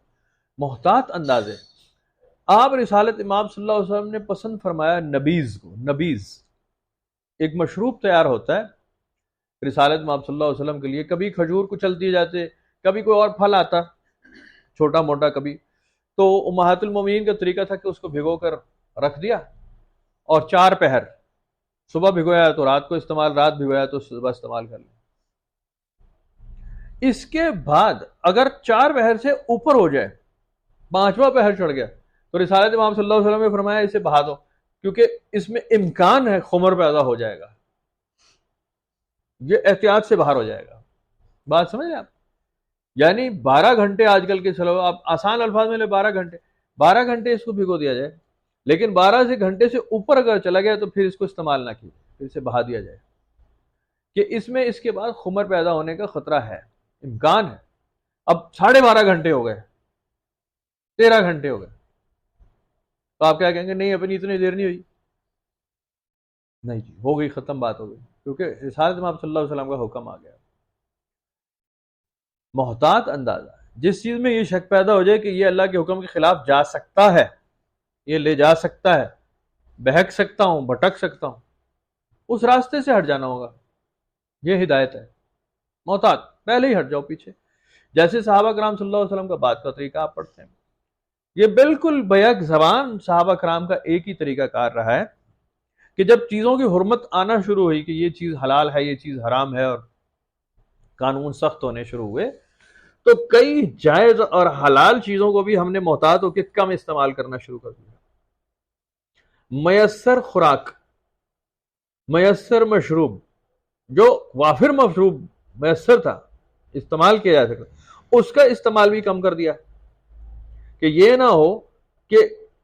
محتاط اندازے آپ رسالت امام صلی اللہ علیہ وسلم نے پسند فرمایا نبیذ کو۔ نبیذ ایک مشروب تیار ہوتا ہے رسالت امام صلی اللہ علیہ وسلم کے لیے، کبھی کھجور کو چلتی جاتے، کبھی کوئی اور پھل آتا چھوٹا موٹا، کبھی تو امہات المومنین کا طریقہ تھا کہ اس کو بھگو کر رکھ دیا، اور 4 پہر، صبح بھگویا تو رات کو استعمال، رات بھگویا تو صبح استعمال کر لیں۔ اس کے بعد اگر 4 پہر سے اوپر ہو جائے، 5واں پہر چڑھ گیا، تو رسالت امام صلی اللہ علیہ وسلم نے فرمایا اسے بہا دو، کیونکہ اس میں امکان ہے خمر پیدا ہو جائے گا، یہ احتیاط سے باہر ہو جائے گا۔ بات سمجھ رہے آپ؟ یعنی 12 گھنٹے آج کل کے، چلو آپ آسان الفاظ میں لے، 12 گھنٹے اس کو بھگو دیا جائے، لیکن 12 گھنٹے سے اوپر اگر چلا گیا تو پھر اس کو استعمال نہ کیجیے، پھر اسے بہا دیا جائے، کہ اس میں اس کے بعد خمر پیدا ہونے کا خطرہ ہے، امکان ہے۔ اب 12.5 گھنٹے ہو گئے، 13 گھنٹے ہو گئے، تو آپ کیا کہیں گے؟ نہیں اپنی اتنی دیر نہیں ہوئی، نہیں جی ہو گئی، ختم، بات ہو گئی، کیونکہ رسالت امام صلی اللہ علیہ وسلم کا حکم آ گیا۔ محتاط اندازہ، جس چیز میں یہ شک پیدا ہو جائے کہ یہ اللہ کے حکم کے خلاف جا سکتا ہے، یہ لے جا سکتا ہے، بہک سکتا ہوں، بھٹک سکتا ہوں، اس راستے سے ہٹ جانا ہوگا، یہ ہدایت ہے۔ محتاط، پہلے ہی ہٹ جاؤ پیچھے۔ جیسے صحابہ کرام صلی اللہ علیہ وسلم کا بات کا طریقہ آپ پڑھتے ہیں، یہ بالکل بیک زبان صحابہ کرام کا ایک ہی طریقہ کار رہا ہے کہ جب چیزوں کی حرمت آنا شروع ہوئی کہ یہ چیز حلال ہے، یہ چیز حرام ہے، اور قانون سخت ہونے شروع ہوئے، تو کئی جائز اور حلال چیزوں کو بھی ہم نے محتاط ہو کے کم استعمال کرنا شروع کر دیا۔ میسر خوراک، میسر مشروب، جو وافر مشروب میسر تھا، استعمال کیا جا سکتا، اس کا استعمال بھی کم کر دیا، کہ یہ نہ ہو کہ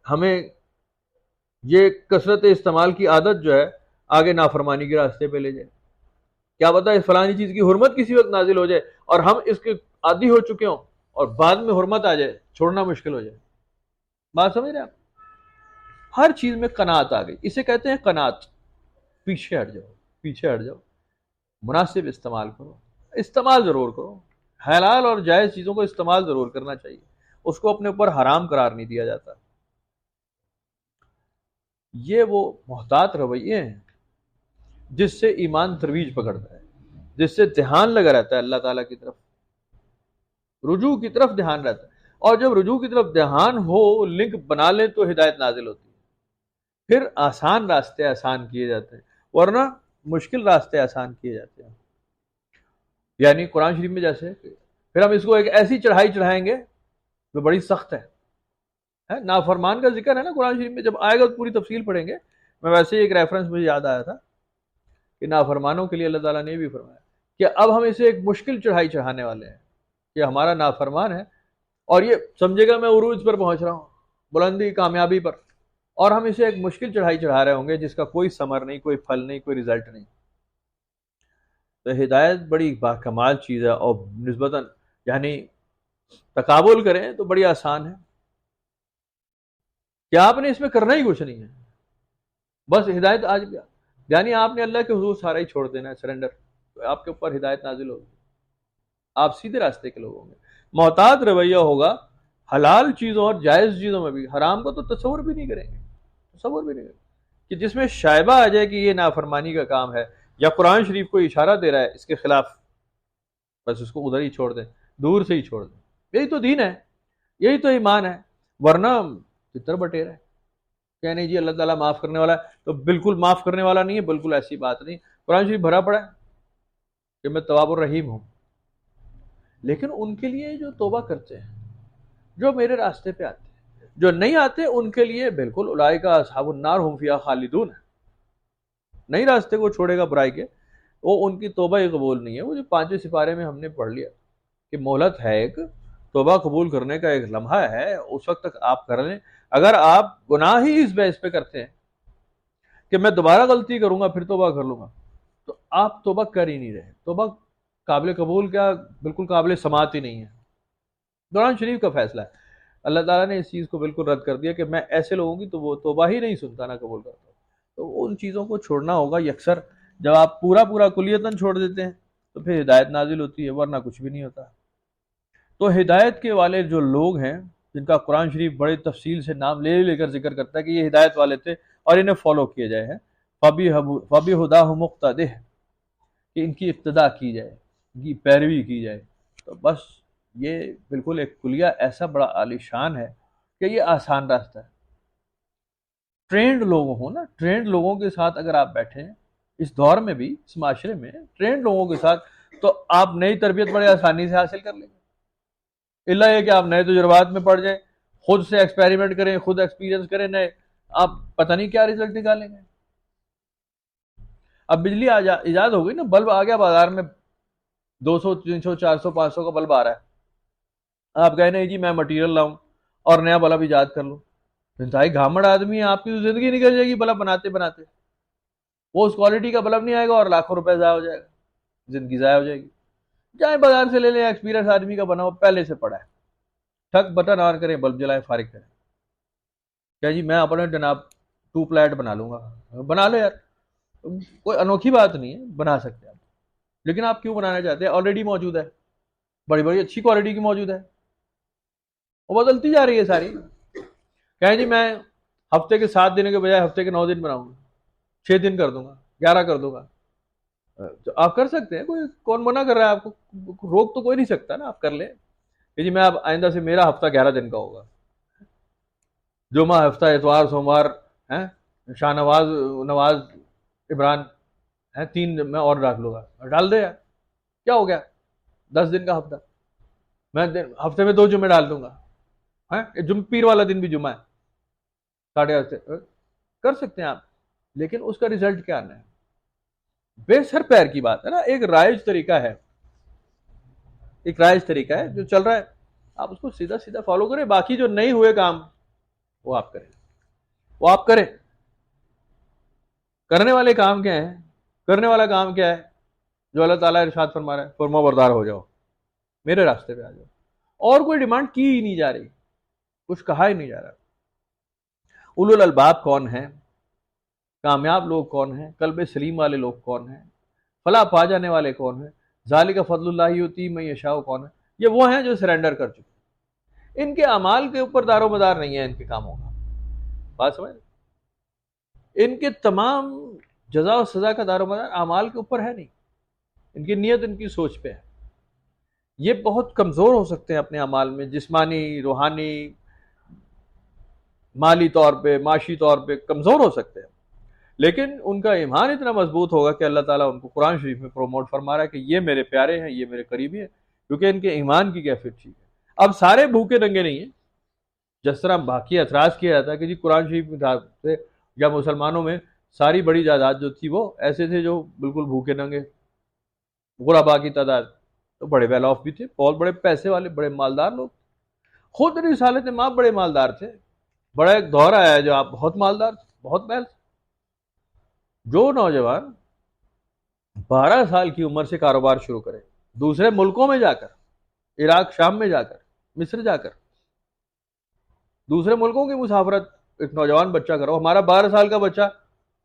ہمیں یہ کثرت استعمال کی عادت جو ہے آگے نافرمانی کے راستے پہ لے جائے۔ کیا پتہ اس فلانی چیز کی حرمت کسی وقت نازل ہو جائے اور ہم اس کے عادی ہو چکے ہوں، اور بعد میں حرمت آ جائے، چھوڑنا مشکل ہو جائے۔ بات سمجھ رہے ہیں آپ؟ ہر چیز میں قناعت آ گئی، اسے کہتے ہیں قناعت۔ پیچھے ہٹ جاؤ، پیچھے ہٹ جاؤ، مناسب استعمال کرو، استعمال ضرور کرو، حلال اور جائز چیزوں کو استعمال ضرور کرنا چاہیے، اس کو اپنے اوپر حرام قرار نہیں دیا جاتا۔ یہ وہ محتاط رویے ہیں جس سے ایمان ترویج پکڑتا ہے، جس سے دھیان لگا رہتا ہے اللہ تعالیٰ کی طرف، رجوع کی طرف دھیان رہتا ہے، اور جب رجوع کی طرف دھیان ہو، لنک بنا لیں تو ہدایت نازل ہوتی ہے، پھر آسان راستے آسان کیے جاتے ہیں، ورنہ مشکل راستے آسان کیے جاتے ہیں۔ یعنی قرآن شریف میں جیسے پھر ہم اس کو ایک ایسی چڑھائی چڑھائیں گے جو بڑی سخت ہے، نافرمان کا ذکر ہے نا قرآن شریف میں، جب آئے گا تو پوری تفصیل پڑھیں گے۔ میں ویسے ہی ایک ریفرنس مجھے یاد آیا تھا کہ نافرمانوں کے لیے اللہ تعالیٰ نے بھی فرمایا کہ اب ہم اسے ایک مشکل چڑھائی چڑھانے والے ہیں، کہ ہمارا نافرمان ہے اور یہ سمجھے گا میں عروج پر پہنچ رہا ہوں، بلندی، کامیابی پر، اور ہم اسے ایک مشکل چڑھائی چڑھا رہے ہوں گے جس کا کوئی ثمر نہیں، کوئی پھل نہیں، کوئی رزلٹ نہیں۔ تو ہدایت بڑی باکمال چیز ہے، اور نسبتاً یعنی تقابل کریں تو بڑی آسان ہے کہ آپ نے اس میں کرنا ہی کچھ نہیں ہے، بس ہدایت آج بھی، یعنی آپ نے اللہ کے حضور سارا ہی چھوڑ دینا ہے، سرنڈر، تو آپ کے اوپر ہدایت نازل ہوگی، آپ سیدھے راستے کے لوگ ہوں گے، محتاط رویہ ہوگا، حلال چیزوں اور جائز چیزوں میں بھی، حرام کو تو تصور بھی نہیں کریں گے، تصور بھی نہیں کریں گے، کہ جس میں شائبہ آ جائے کہ یہ نافرمانی کا کام ہے یا قرآن شریف کو اشارہ دے رہا ہے اس کے خلاف، بس اس کو ادھر ہی چھوڑ دیں، دور سے ہی چھوڑ دیں، یہی تو دین ہے، یہی تو ایمان ہے، ورنہ تتر بٹیرا ہے کہ نہیں جی اللہ تعالیٰ معاف کرنے والا ہے، تو بالکل معاف کرنے والا نہیں ہے، بالکل ایسی بات نہیں، قرآن شریف بھرا پڑا ہے کہ میں تواب الرحیم ہوں، لیکن ان کے لیے جو توبہ کرتے ہیں، جو میرے راستے پہ آتے ہیں، جو نہیں آتے ان کے لیے بالکل اولئک اصحاب النار ہم فیہا خالدون ہے، نہیں راستے کو چھوڑے گا برائی کے، وہ ان کی توبہ ہی قبول نہیں ہے، وہ جو 5ویں سپارے میں ہم نے پڑھ لیا کہ مہلت ہے ایک، توبہ قبول کرنے کا ایک لمحہ ہے، اس وقت تک آپ کر لیں، اگر آپ گناہ ہی اس بیس پہ کرتے ہیں کہ میں دوبارہ غلطی کروں گا پھر توبہ کر لوں گا، تو آپ توبہ کر ہی نہیں رہے، توبہ قابل قبول کیا، بالکل قابل سماعت ہی نہیں ہے، قرآن شریف کا فیصلہ ہے، اللہ تعالیٰ نے اس چیز کو بالکل رد کر دیا کہ میں ایسے لوگوں کی تو وہ توبہ ہی نہیں سنتا نہ قبول کرتا، تو ان چیزوں کو چھوڑنا ہوگا یکسر، جب آپ پورا کلیتاً چھوڑ دیتے ہیں تو پھر ہدایت نازل ہوتی ہے، ورنہ کچھ بھی نہیں ہوتا۔ تو ہدایت کے والے جو لوگ ہیں جن کا قرآن شریف بڑے تفصیل سے نام لے کر ذکر کرتا ہے کہ یہ ہدایت والے تھے اور انہیں فالو کیے جائے ہیں، فَبِهُدَاهُ مُقْتَدِهْ، کہ ان کی اقتداء کی جائے، ان کی پیروی کی جائے، تو بس یہ بالکل ایک کلیہ ایسا بڑا عالیشان ہے کہ یہ آسان راستہ ہے۔ ٹرینڈ لوگ ہوں نا، ٹرینڈ لوگوں کے ساتھ اگر آپ بیٹھیں اس دور میں بھی، اس معاشرے میں ٹرینڈ لوگوں کے ساتھ، تو آپ نئی تربیت بڑے آسانی سے حاصل کر لیں گے، الا یہ کہ آپ نئے تجربات میں پڑ جائیں، خود سے ایکسپیریمنٹ کریں، خود ایکسپیرینس کریں نئے، آپ پتہ نہیں کیا رزلٹ نکالیں گے۔ اب بجلی ایجاد ہو گئی نا، بلب آ گیا بازار میں، 200 300 400 500 کا بلب آ رہا ہے، آپ کہیں نہیں جی میں مٹیریل لاؤں اور نیا بلب ایجاد کر لوں، انتہائی گھامڑ آدمی ہے، آپ کی تو زندگی نکل جائے گی بلب بناتے بناتے، وہ اس کوالٹی کا بلب نہیں آئے گا اور لاکھوں روپے ضائع ہو جائے گا، زندگی ضائع ہو جائے گی۔ جائیں بازار سے لے لیں، ایکسپیرینس آدمی کا بنا ہو، پہلے سے پڑا ہے، ٹھک بٹن آن کریں، بلب جلائیں، فارغ کریں، کیا جی میں اپنے جناب ٹیوب لائٹ بنا لوں گا، بنا لو یار، کوئی انوکھی بات نہیں ہے، بنا سکتے ہیں آپ، لیکن آپ کیوں بنانا چاہتے ہیں؟ آلریڈی موجود ہے، بڑی بڑی اچھی کوالٹی کی موجود ہے، وہ بدلتی جا رہی ہے ساری، کہیں جی میں ہفتے کے 7 دنوں کے بجائے ہفتے کے 9 دن بناؤں گا، 6 دن کر دوں گا، 11 کر دوں گا، تو آپ کر سکتے ہیں، کوئی کون منع کر رہا ہے آپ کو، روک تو کوئی نہیں سکتا نا، آپ کر لیں کہ جی میں اب آئندہ سے میرا ہفتہ 11 دن کا ہوگا، جمعہ ہفتہ اتوار سوموار شاہ نواز عمران 3 میں اور ڈال لوں گا، ڈال دے یار، کیا ہو گیا، 10 دن کا ہفتہ، میں ہفتے میں 2 جمعے ڈال دوں گا، پیر والا دن بھی جمعہ ہے، 8:30 کر سکتے ہیں آپ، لیکن اس کا ریزلٹ کیا آنا ہے؟ بے سر پیر کی بات ہے نا، ایک رائج طریقہ ہے، ایک رائج طریقہ ہے جو چل رہا ہے، آپ اس کو سیدھا سیدھا فالو کریں، باقی جو نہیں ہوئے کام وہ آپ کریں، وہ آپ کریں، کرنے والے کام کیا ہیں؟ کرنے والا کام کیا ہے جو اللہ تعالیٰ ارشاد فرما رہا ہے؟ فرما بردار ہو جاؤ، میرے راستے پہ آ جاؤ، اور کوئی ڈیمانڈ کی ہی نہیں جا رہی، کچھ کہا ہی نہیں جا رہا۔ اولو الالباب کون ہیں؟ کامیاب لوگ کون ہیں؟ قلب سلیم والے لوگ کون ہیں؟ فلاح پا جانے والے کون ہیں؟ ذالک فضل اللہ یؤتی من یشاء کون ہے؟ یہ وہ ہیں جو سرنڈر کر چکے، ان کے اعمال کے اوپر دار و مدار نہیں ہے ان کے کاموں کا، بات سمجھ، ان کے تمام جزا و سزا کا دار و مدار اعمال کے اوپر ہے نہیں، ان کی نیت، ان کی سوچ پہ ہے۔ یہ بہت کمزور ہو سکتے ہیں اپنے اعمال میں، جسمانی، روحانی، مالی طور پہ، معاشی طور پہ کمزور ہو سکتے ہیں، لیکن ان کا ایمان اتنا مضبوط ہوگا کہ اللہ تعالیٰ ان کو قرآن شریف میں پروموٹ فرما رہا ہے کہ یہ میرے پیارے ہیں، یہ میرے قریبی ہیں، کیونکہ ان کے ایمان کی کیفیت ٹھیک ہے۔ اب سارے بھوکے ننگے نہیں ہیں، جس طرح باقی اعتراض کیا جاتا ہے کہ جی قرآن شریف میں یا مسلمانوں میں ساری بڑی جائیداد جو تھی وہ ایسے تھے جو بالکل بھوکے ننگے، غربا کی تعداد، تو بڑے ویل آف بھی تھے، بہت بڑے پیسے والے، بڑے مالدار لوگ، خود رسالت ماں بڑے مالدار تھے، بڑا ایک دور آیا ہے جو آپ بہت مالدار تھے، بہت محل تھے۔ جو نوجوان 12 سال کی عمر سے کاروبار شروع کرے دوسرے ملکوں میں جا کر، عراق شام میں جا کر، مصر جا کر، دوسرے ملکوں کی مسافرت ایک نوجوان بچہ کرو. ہمارا 12 سال کا بچہ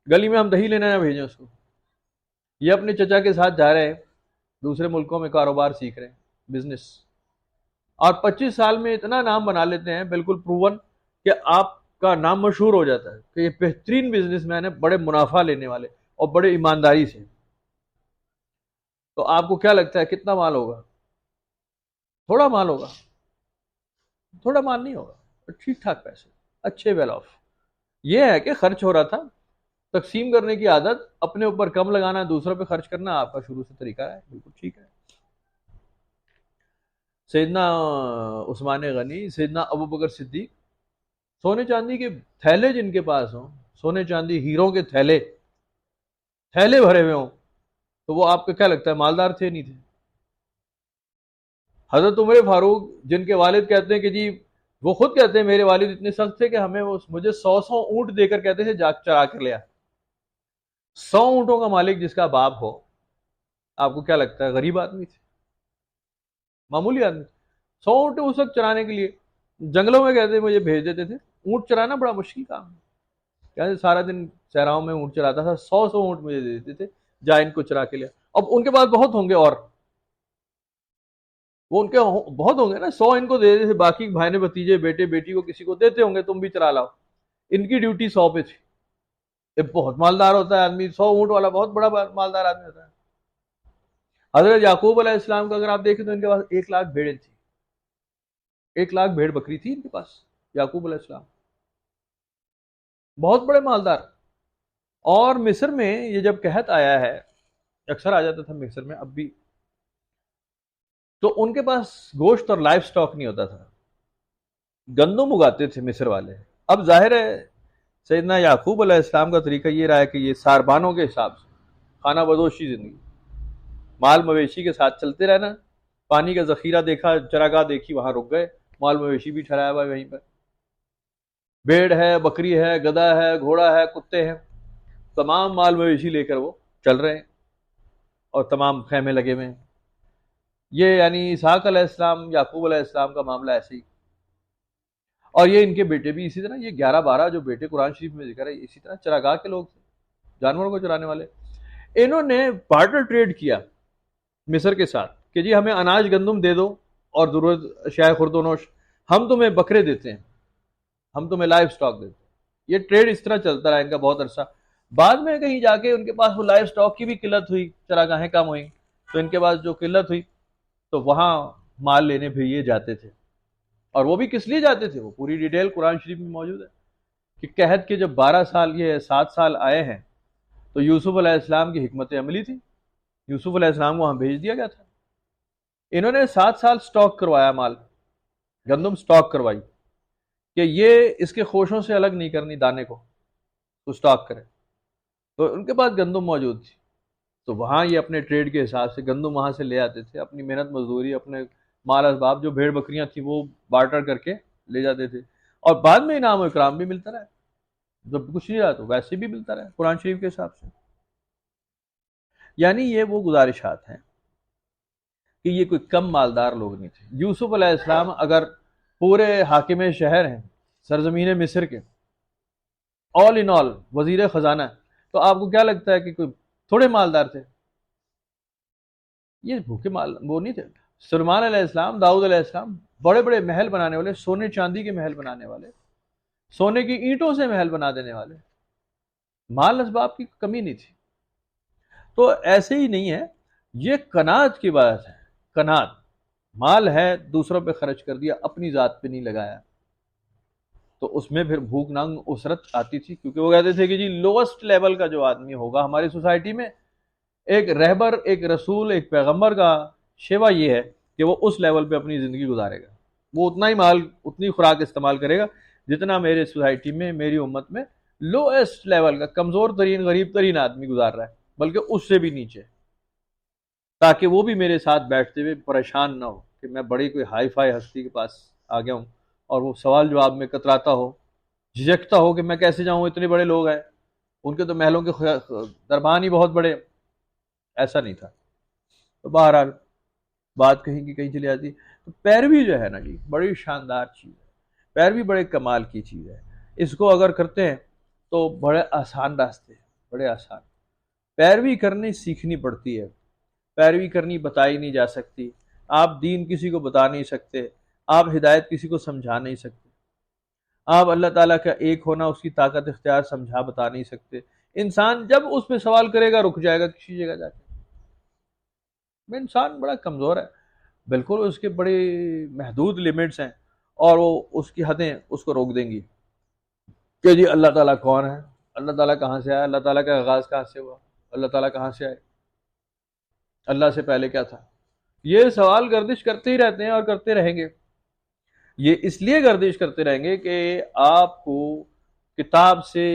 گلی میں ہم دہی لینے نہ بھیجیں اس کو، یہ اپنے چچا کے ساتھ جا رہے ہیں دوسرے ملکوں میں کاروبار سیکھ رہے ہیں، بزنس، اور 25 سال میں اتنا نام بنا لیتے ہیں بالکل پروون کہ آپ کا نام مشہور ہو جاتا ہے کہ یہ بہترین بزنس مین ہے، بڑے منافع لینے والے اور بڑے ایمانداری سے. تو آپ کو کیا لگتا ہے کتنا مال ہوگا؟ تھوڑا مال ہوگا، تھوڑا مال نہیں ہوگا، ٹھیک ٹھاک پیسے، اچھے ویل آف. یہ ہے کہ خرچ ہو رہا تھا، تقسیم کرنے کی عادت، اپنے اوپر کم لگانا، دوسروں پہ خرچ کرنا آپ کا شروع سے طریقہ ہے، بالکل ٹھیک ہے. سیدنا عثمان غنی، سیدنا ابو بکر صدیق، سونے چاندی کے تھیلے جن کے پاس ہوں، سونے چاندی ہیروں کے تھیلے تھیلے بھرے ہوئے ہوں، تو وہ آپ کو کیا لگتا ہے مالدار تھے نہیں تھے؟ حضرت عمر فاروق جن کے والد کہتے ہیں کہ جی، وہ خود کہتے ہیں میرے والد اتنے سخت تھے کہ ہمیں وہ مجھے 100 اونٹ دے کر کہتے تھے جا چرا کر لیا. 100 اونٹوں کا مالک جس کا باپ ہو، آپ کو کیا لگتا ہے غریب آدمی تھے؟ معمولی آدمی. 100 اونٹ اس وقت چرانے کے لیے جنگلوں میں کہتے مجھے بھیج دیتے تھے. اونٹ چرانا بڑا مشکل کام ہے، کہتے سارا دن صحراؤں میں اونٹ چراتا تھا. 100 اونٹ مجھے دے دیتے تھے، جا ان کو چرا کے لیا. اب ان کے پاس بہت ہوں گے، اور وہ ان کے بہت ہوں گے نا، 100 ان کو دے دیتے تھے، باقی بھائی نے بھتیجے بیٹے بیٹی کو کسی کو دیتے ہوں گے، تم بھی چرا لاؤ. ان کی ڈیوٹی 100 پہ تھی. یہ بہت مالدار ہوتا ہے آدمی، 100 اونٹ والا بہت بڑا مالدار آدمی ہوتا ہے. حضرت یعقوب علیہ السلام کا اگر آپ دیکھیں تو ان کے پاس 1,00,000 بھیڑیں تھی، 1,00,000 بھیڑ بکری تھی ان کے پاس. یعقوب علیہ السلام بہت بڑے مالدار. اور مصر میں یہ جب قحط آیا ہے، اکثر آ جاتا تھا مصر میں، اب بھی، تو ان کے پاس گوشت اور لائف سٹاک نہیں ہوتا تھا. گندم اگاتے تھے مصر والے. اب ظاہر ہے سیدنا یعقوب علیہ السلام کا طریقہ یہ رہا ہے کہ یہ ساربانوں کے حساب سے خانہ بدوشی زندگی، مال مویشی کے ساتھ چلتے رہنا. پانی کا ذخیرہ دیکھا، چراگاہ دیکھی، وہاں رک گئے، مال مویشی بھی ٹھہرایا ہوا وہیں پر. بھیڑ ہے، بکری ہے، گدھا ہے، گھوڑا ہے، کتے ہیں، تمام مال مویشی لے کر وہ چل رہے ہیں، اور تمام خیمے لگے ہوئے ہیں. یہ یعنی اسحاق علیہ السلام، یعقوب علیہ السلام کا معاملہ ایسے ہی. اور یہ ان کے بیٹے بھی اسی طرح، یہ 11-12 جو بیٹے قرآن شریف میں ذکر ہے، اسی طرح چراگاہ کے لوگ تھے، جانوروں کو چرانے والے. انہوں نے بارٹر ٹریڈ کیا مصر کے ساتھ کہ جی ہمیں اناج گندم دے دو اور ضرورت اشیاء خرد و نوش، ہم تمہیں بکرے دیتے ہیں، ہم تمہیں لائف سٹاک دیتے ہیں. یہ ٹریڈ اس طرح چلتا رہا ان کا بہت عرصہ. بعد میں کہیں جا کے ان کے پاس وہ لائف سٹاک کی بھی قلت ہوئی، چراگاہیں کم ہوئی، تو ان کے پاس جو قلت ہوئی تو وہاں مال لینے پھر یہ جاتے تھے. اور وہ بھی کس لیے جاتے تھے، وہ پوری ڈیٹیل قرآن شریف میں موجود ہے کہ قحط کے جب 12 سال، یہ 7 سال آئے ہیں، تو یوسف علیہ السلام کی حکمت عملی تھی، یوسف علیہ السلام کو وہاں بھیج دیا گیا تھا. انہوں نے 7 سال سٹاک کروایا، مال گندم سٹاک کروائی کہ یہ اس کے خوشوں سے الگ نہیں کرنی، دانے کو تو سٹاک کرے. تو ان کے پاس گندم موجود تھی، تو وہاں یہ اپنے ٹریڈ کے حساب سے گندم وہاں سے لے آتے تھے، اپنی محنت مزدوری، اپنے مال اسباب، جو بھیڑ بکریاں تھیں وہ بارٹر کر کے لے جاتے تھے. اور بعد میں انعام و اکرام بھی ملتا رہا، جب کچھ نہیں رہا تو ویسے بھی ملتا رہا قرآن شریف کے حساب سے. یعنی یہ وہ گزارشات ہیں کہ یہ کوئی کم مالدار لوگ نہیں تھے. یوسف علیہ السلام اگر پورے حاکم شہر ہیں سرزمین مصر کے، آل ان آل وزیر خزانہ، تو آپ کو کیا لگتا ہے کہ کوئی تھوڑے مالدار تھے؟ یہ بھوکے مال وہ نہیں تھے. سلیمان علیہ السلام، داؤد علیہ السلام بڑے بڑے محل بنانے والے، سونے چاندی کے محل بنانے والے، سونے کی اینٹوں سے محل بنا دینے والے، مال اسباب کی کمی نہیں تھی. تو ایسے ہی نہیں ہے، یہ قناعت کی بات ہے. قناعت، مال ہے دوسروں پہ خرچ کر دیا، اپنی ذات پہ نہیں لگایا، تو اس میں پھر بھوک ننگ اسرت آتی تھی. کیونکہ وہ کہتے تھے کہ جی لوسٹ لیول کا جو آدمی ہوگا ہماری سوسائٹی میں، ایک رہبر، ایک رسول، ایک پیغمبر کا شیوا یہ ہے کہ وہ اس لیول پہ اپنی زندگی گزارے گا، وہ اتنا ہی مال، اتنی خوراک استعمال کرے گا جتنا میرے سوسائٹی میں، میری امت میں لوئسٹ لیول کا، کمزور ترین، غریب ترین آدمی گزار رہا ہے، بلکہ اس سے بھی نیچے، تاکہ وہ بھی میرے ساتھ بیٹھتے ہوئے پریشان نہ ہو کہ میں بڑی کوئی ہائی فائی ہستی کے پاس آ گیا ہوں، اور وہ سوال جواب میں کتراتا ہو، جھجکتا ہو کہ میں کیسے جاؤں، اتنے بڑے لوگ ہیں، ان کے تو محلوں کے دربان ہی بہت بڑے. ایسا نہیں تھا. تو بہرحال بات کہیں کی کہیں چلی جاتی. تو پیروی جو ہے نا جی بڑی شاندار چیز ہے، پیروی بڑے کمال کی چیز ہے. اس کو اگر کرتے ہیں تو بڑے آسان راستے ہیں، بڑے آسان. پیروی کرنی سیکھنی پڑتی ہے، پیروی کرنی بتائی نہیں جا سکتی. آپ دین کسی کو بتا نہیں سکتے، آپ ہدایت کسی کو سمجھا نہیں سکتے، آپ اللہ تعالیٰ کا ایک ہونا، اس کی طاقت اختیار سمجھا بتا نہیں سکتے. انسان جب اس پہ سوال کرے گا رک جائے گا کسی جگہ جا کے. انسان بڑا کمزور ہے، بالکل اس کے بڑے محدود لیمٹس ہیں، اور وہ اس کی حدیں اس کو روک دیں گی کہ جی اللہ تعالیٰ کون ہے، اللہ تعالیٰ کہاں سے آیا، اللہ تعالیٰ کا آغاز کہاں سے ہوا، اللہ تعالیٰ کہاں سے آئے، اللہ سے پہلے کیا تھا. یہ سوال گردش کرتے ہی رہتے ہیں اور کرتے رہیں گے. یہ اس لیے گردش کرتے رہیں گے کہ آپ کو کتاب سے،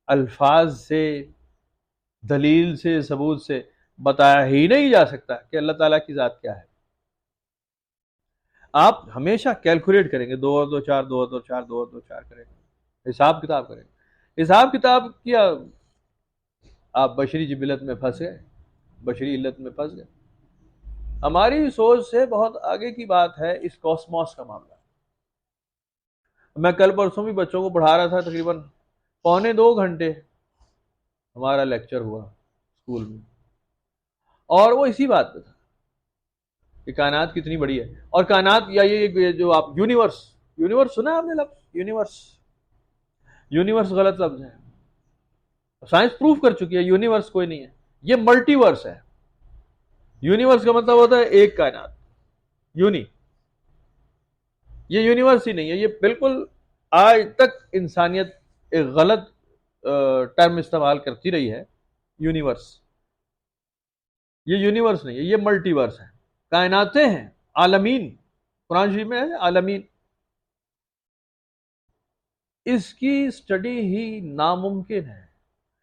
الفاظ سے، دلیل سے، ثبوت سے بتایا ہی نہیں جا سکتا کہ اللہ تعالیٰ کی ذات کیا ہے. آپ ہمیشہ کیلکولیٹ کریں گے، 2 اور 2 4، 2 اور 2 4، 2 اور 2 4 کریں گے، حساب کتاب کریں گے. حساب کتاب کیا آپ بشری جبلت میں پھنس گئے، بشری علت میں پھنس گئے. ہماری سوچ سے بہت آگے کی بات ہے اس کوسموس کا معاملہ. میں کل پرسوں بھی بچوں کو پڑھا رہا تھا، تقریباً 1.25 گھنٹے ہمارا لیکچر ہوا اسکول میں، اور وہ اسی بات پہ تھا کہ کائنات کتنی بڑی ہے. اور کائنات یا یہ جو آپ یونیورس سنا آپ نے لفظ یونیورس غلط لفظ ہے. سائنس پروف کر چکی ہے یونیورس کوئی نہیں ہے، یہ ملٹی ورس ہے. یونیورس کا مطلب ہوتا ہے ایک کائنات، یہ یونیورس ہی نہیں ہے. یہ بالکل آج تک انسانیت ایک غلط ٹرم استعمال کرتی رہی ہے، یونیورس. یہ یونیورس نہیں ہے، یہ ملٹی ورس ہے، کائناتیں ہیں، عالمین. قرآن شریف میں ہے عالمین. اس کی اسٹڈی ہی ناممکن ہے.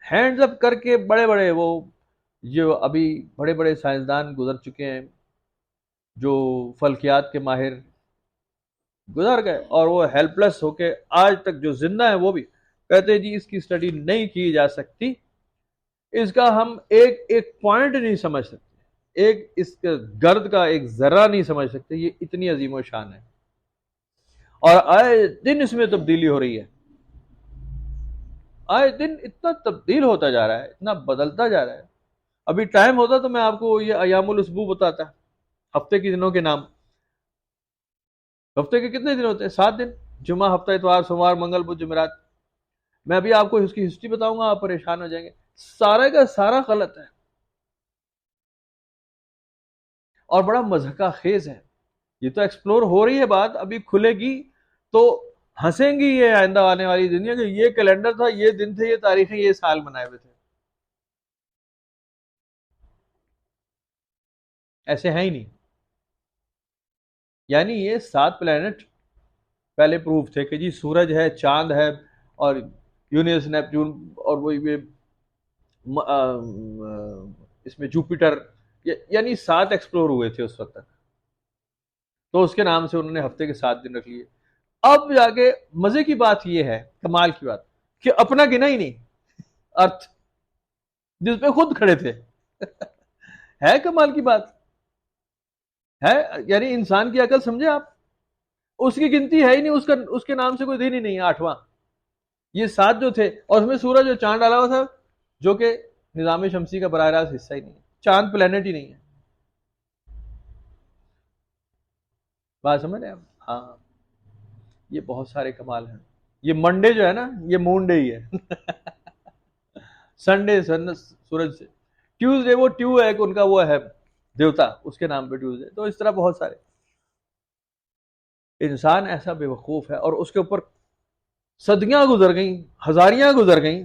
ہینڈز اپ کر کے بڑے بڑے وہ جو ابھی بڑے بڑے سائنسدان گزر چکے ہیں، جو فلکیات کے ماہر گزر گئے، اور وہ ہیلپلیس ہو کے آج تک جو زندہ ہیں وہ بھی کہتے ہیں جی اس کی اسٹڈی نہیں کی جا سکتی، اس کا ہم ایک ایک پوائنٹ نہیں سمجھ سکتے، ایک اس کے گرد کا ایک ذرہ نہیں سمجھ سکتے. یہ اتنی عظیم و شان ہے، اور آئے دن اس میں تبدیلی ہو رہی ہے. آئے دن اتنا تبدیل ہوتا جا رہا ہے، اتنا بدلتا جا رہا ہے. ابھی ٹائم ہوتا تو میں آپ کو یہ ایام الاسبوع بتاتا، ہفتے کے دنوں کے نام. ہفتے کے کتنے دن ہوتے ہیں؟ 7 دن. جمعہ، ہفتہ، اتوار، سوموار، منگل، بدھ، جمعرات. میں ابھی آپ کو اس کی ہسٹری بتاؤں گا، آپ پریشان ہو جائیں گے. سارا کا سارا غلط ہے اور بڑا مضحکہ خیز ہے. یہ تو ایکسپلور ہو رہی ہے بات، ابھی کھلے گی تو ہنسیں گی یہ آئندہ آنے والی دنیا کہ یہ کیلنڈر تھا، یہ دن تھے، یہ تاریخیں، یہ سال منائے ہوئے تھے. ایسے ہیں ہی نہیں. یعنی یہ 7 پلانٹ پہلے پروف تھے کہ جی سورج ہے، چاند ہے، اور یونیس، نیپچون، اور وہ اس میں جوپیٹر، یعنی 7 ایکسپلور ہوئے تھے اس وقت تک. تو اس کے نام سے انہوں نے ہفتے کے 7 دن رکھ لیے. اب جا کے مزے کی بات یہ ہے، کمال کی بات، کہ اپنا گنا ہی نہیں ارتھ، جس پہ خود کھڑے تھے. ہے کمال کی بات ہے. یعنی انسان کی عقل سمجھے آپ، اس کی گنتی ہے ہی نہیں، اس کے نام سے کوئی دن ہی نہیں ہے 8واں. یہ 7 جو تھے، اور اس میں سورج اور چاند ڈالا ہوا تھا جو کہ نظام شمسی کا براہ راست حصہ ہی نہیں ہے. چاند پلانٹ ہی نہیں ہے. بات سمجھ رہے ہیں آپ؟ ہاں، یہ بہت سارے کمال ہیں. یہ منڈے جو ہے نا، یہ مون ڈے ہی ہے. سنڈے سورج سے، ٹیوزڈے وہ ٹیو ہے کہ ان کا وہ ہے دیوتا، اس کے نام پہ ٹیوزڈے. تو اس طرح بہت سارے. انسان ایسا بے وقوف ہے، اور اس کے اوپر صدیاں گزر گئیں، ہزاریاں گزر گئیں،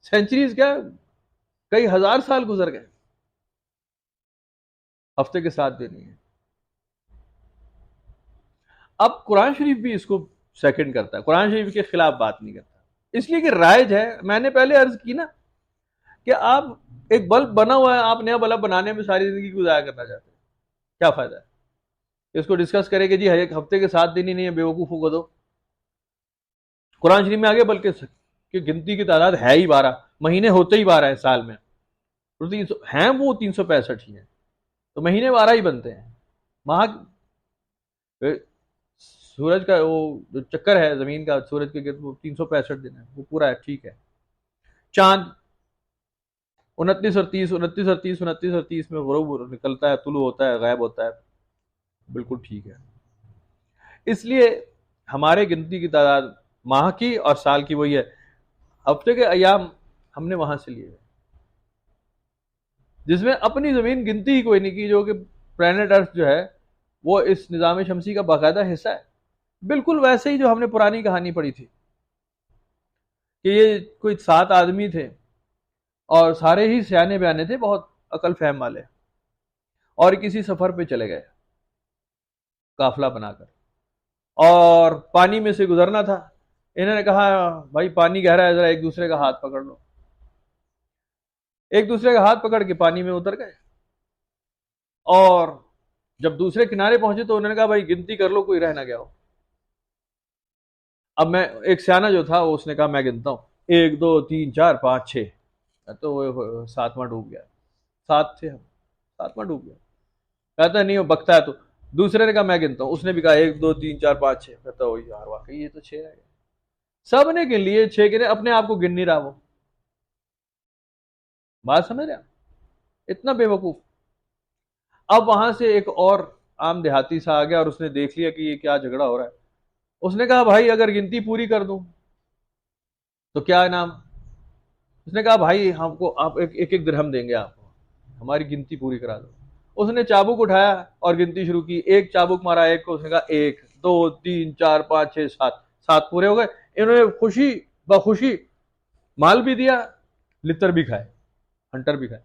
سینچریز کیا، کئی ہزار سال گزر گئے، ہفتے کے 7 دن ہی ہے. اب قرآن شریف بھی اس کو سیکنڈ کرتا ہے، قرآن شریف کے خلاف بات نہیں کرتا، اس لیے کہ رائج ہے. میں نے پہلے عرض کی نا کہ آپ ایک بلب بنا ہوا ہے، آپ نیا بلب بنانے میں ساری زندگی گزارا کرنا چاہتے ہیں، کیا فائدہ ہے؟ اس کو ڈسکس کرے کہ جی ایک ہفتے کے 7 دن ہی نہیں ہے، بیوقوفوں کو دو. قرآن شریف میں آگے بلکہ کہ گنتی کی تعداد ہے ہی 12، مہینے ہوتے ہی 12 ہیں سال میں، ہیں وہ 365 ہی ہیں، تو مہینے 12 ہی بنتے ہیں. ماہ سورج کا وہ جو چکر ہے زمین کا سورج کے گرد وہ 365 دن ہے، وہ پورا ہے، ٹھیک ہے. چاند 29 اور 30 میں غروب نکلتا ہے، طلوع ہوتا ہے، غائب ہوتا ہے، بالکل ٹھیک ہے. اس لیے ہمارے گنتی کی تعداد ماہ کی اور سال کی وہی ہے. ہفتے کے ایام ہم نے وہاں سے لیے، جس میں اپنی زمین گنتی ہی کوئی نہیں کی، جو کہ پلانٹ ارتھ جو ہے وہ اس نظام شمسی کا باقاعدہ حصہ ہے. بالکل ویسے ہی جو ہم نے پرانی کہانی پڑھی تھی کہ یہ کوئی 7 آدمی تھے اور سارے ہی سیانے بیانے تھے، بہت عقل فہم والے، اور کسی سفر پہ چلے گئے قافلہ بنا کر، اور پانی میں سے گزرنا تھا. انہوں نے کہا بھائی پانی گہرا ہے، ذرا ایک دوسرے کا ہاتھ پکڑ لو. ایک دوسرے کا ہاتھ پکڑ کے پانی میں اتر گئے، اور جب دوسرے کنارے پہنچے تو انہوں نے کہا بھائی گنتی کر لو، کوئی رہ نہ گیا ہو. اب میں ایک سیانہ جو تھا اس نے کہا میں گنتا ہوں، 1 2 3 4 5 6، تو وہ 7واں ڈوب گیا. 7 تھے ہم، 7واں ڈوب گیا. کہتا نہیں وہ بکتا ہے. تو دوسرے نے کہا میں گنتا ہوں، اس نے بھی کہا 1 2 3 4 5 6. کہتا وہ یار واقعی یہ تو 6 ہے. سب نے گن لیے 6 گنے، اپنے آپ کو گن نہیں رہا. وہ بات سمجھ رہے ہیں؟ اتنا بے وقوف. اب وہاں سے ایک اور عام دیہاتی سا آ گیا اور اس نے دیکھ لیا کہ یہ کیا جھگڑا ہو رہا ہے. اس نے کہا بھائی اگر گنتی پوری کر دوں تو کیا انعام؟ اس نے کہا بھائی ہم کو آپ ایک درہم دیں گے آپ کو، ہماری گنتی پوری کرا دو. اس نے چابک اٹھایا اور گنتی شروع کی. ایک چابک مارا ایک کو، اس نے کہا 1 2 3 4 5 6 7. 7 پورے ہو گئے. انہوں نے خوشی بخوشی مال بھی دیا، لتر بھی کھائے، ہنٹر بھی کھائے،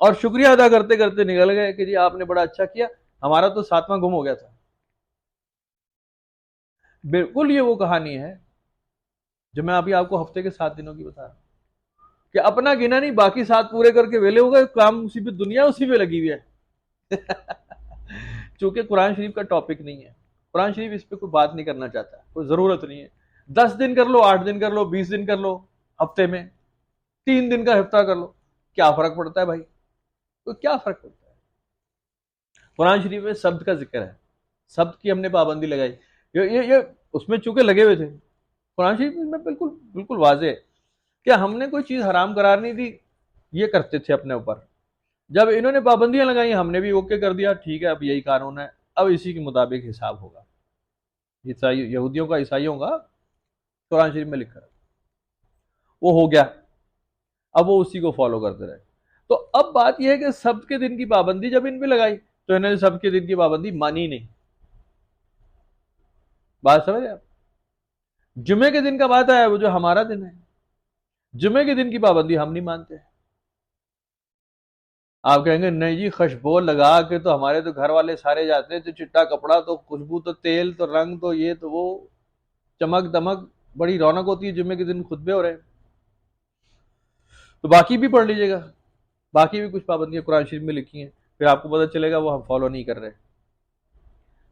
اور شکریہ ادا کرتے کرتے نکل گئے کہ جی آپ نے بڑا اچھا کیا، ہمارا تو 7واں گم ہو گیا تھا. بالکل یہ وہ کہانی ہے جو میں ابھی آپ کو ہفتے کے 7 دنوں کی بتا رہا ہوں، کہ اپنا گنا نہیں، باقی 7 پورے کر کے ویلے ہو گئے. کام اسی پہ، دنیا اسی پہ لگی ہوئی ہے. چونکہ قرآن شریف کا ٹاپک نہیں ہے، قرآن شریف اس پہ کوئی بات نہیں کرنا چاہتا، کوئی ضرورت نہیں ہے. 10 دن کر لو، 8 دن کر لو، 20 دن کر لو، ہفتے میں 3 دن کا ہفتہ کر لو، کیا فرق پڑتا ہے بھائی؟ تو کیا فرق پڑتا ہے؟ قرآن شریف میں سبت کا ذکر ہے، سبت کی ہم نے پابندی لگائی. یہ اس میں چونکہ لگے ہوئے تھے. قرآن شریف میں بالکل بالکل واضح ہے کہ ہم نے کوئی چیز حرام قرار نہیں دی، یہ کرتے تھے اپنے اوپر. جب انہوں نے پابندیاں لگائی ہم نے بھی اوکے کر دیا، ٹھیک ہے اب یہی قانون ہے، اب اسی کے مطابق حساب ہوگا. یہودیوں کا، عیسائیوں کا قرآن شریف میں لکھا ہے، وہ ہو گیا. اب وہ اسی کو فالو کرتے رہے. تو اب بات یہ ہے کہ سبت کے دن کی پابندی جب ان پہ لگائی تو انہوں نے سبت کے دن کی پابندی مانی نہیں. بات سمجھ آپ؟ جمعے کے دن کا بات ہے وہ جو ہمارا دن ہے، جمعے کے دن کی پابندی ہم نہیں مانتے. آپ کہیں گے نہیں جی خوشبو لگا کے تو ہمارے تو گھر والے سارے جاتے ہیں، تو چٹا کپڑا تو خوشبو تو تیل تو رنگ تو یہ تو وہ، چمک دمک، بڑی رونق ہوتی ہے جمعے کے دن خطبے ہو رہے ہیں. تو باقی بھی پڑھ لیجیے گا، باقی بھی کچھ پابندیاں قرآن شریف میں لکھی ہیں، پھر آپ کو پتہ چلے گا وہ ہم فالو نہیں کر رہے.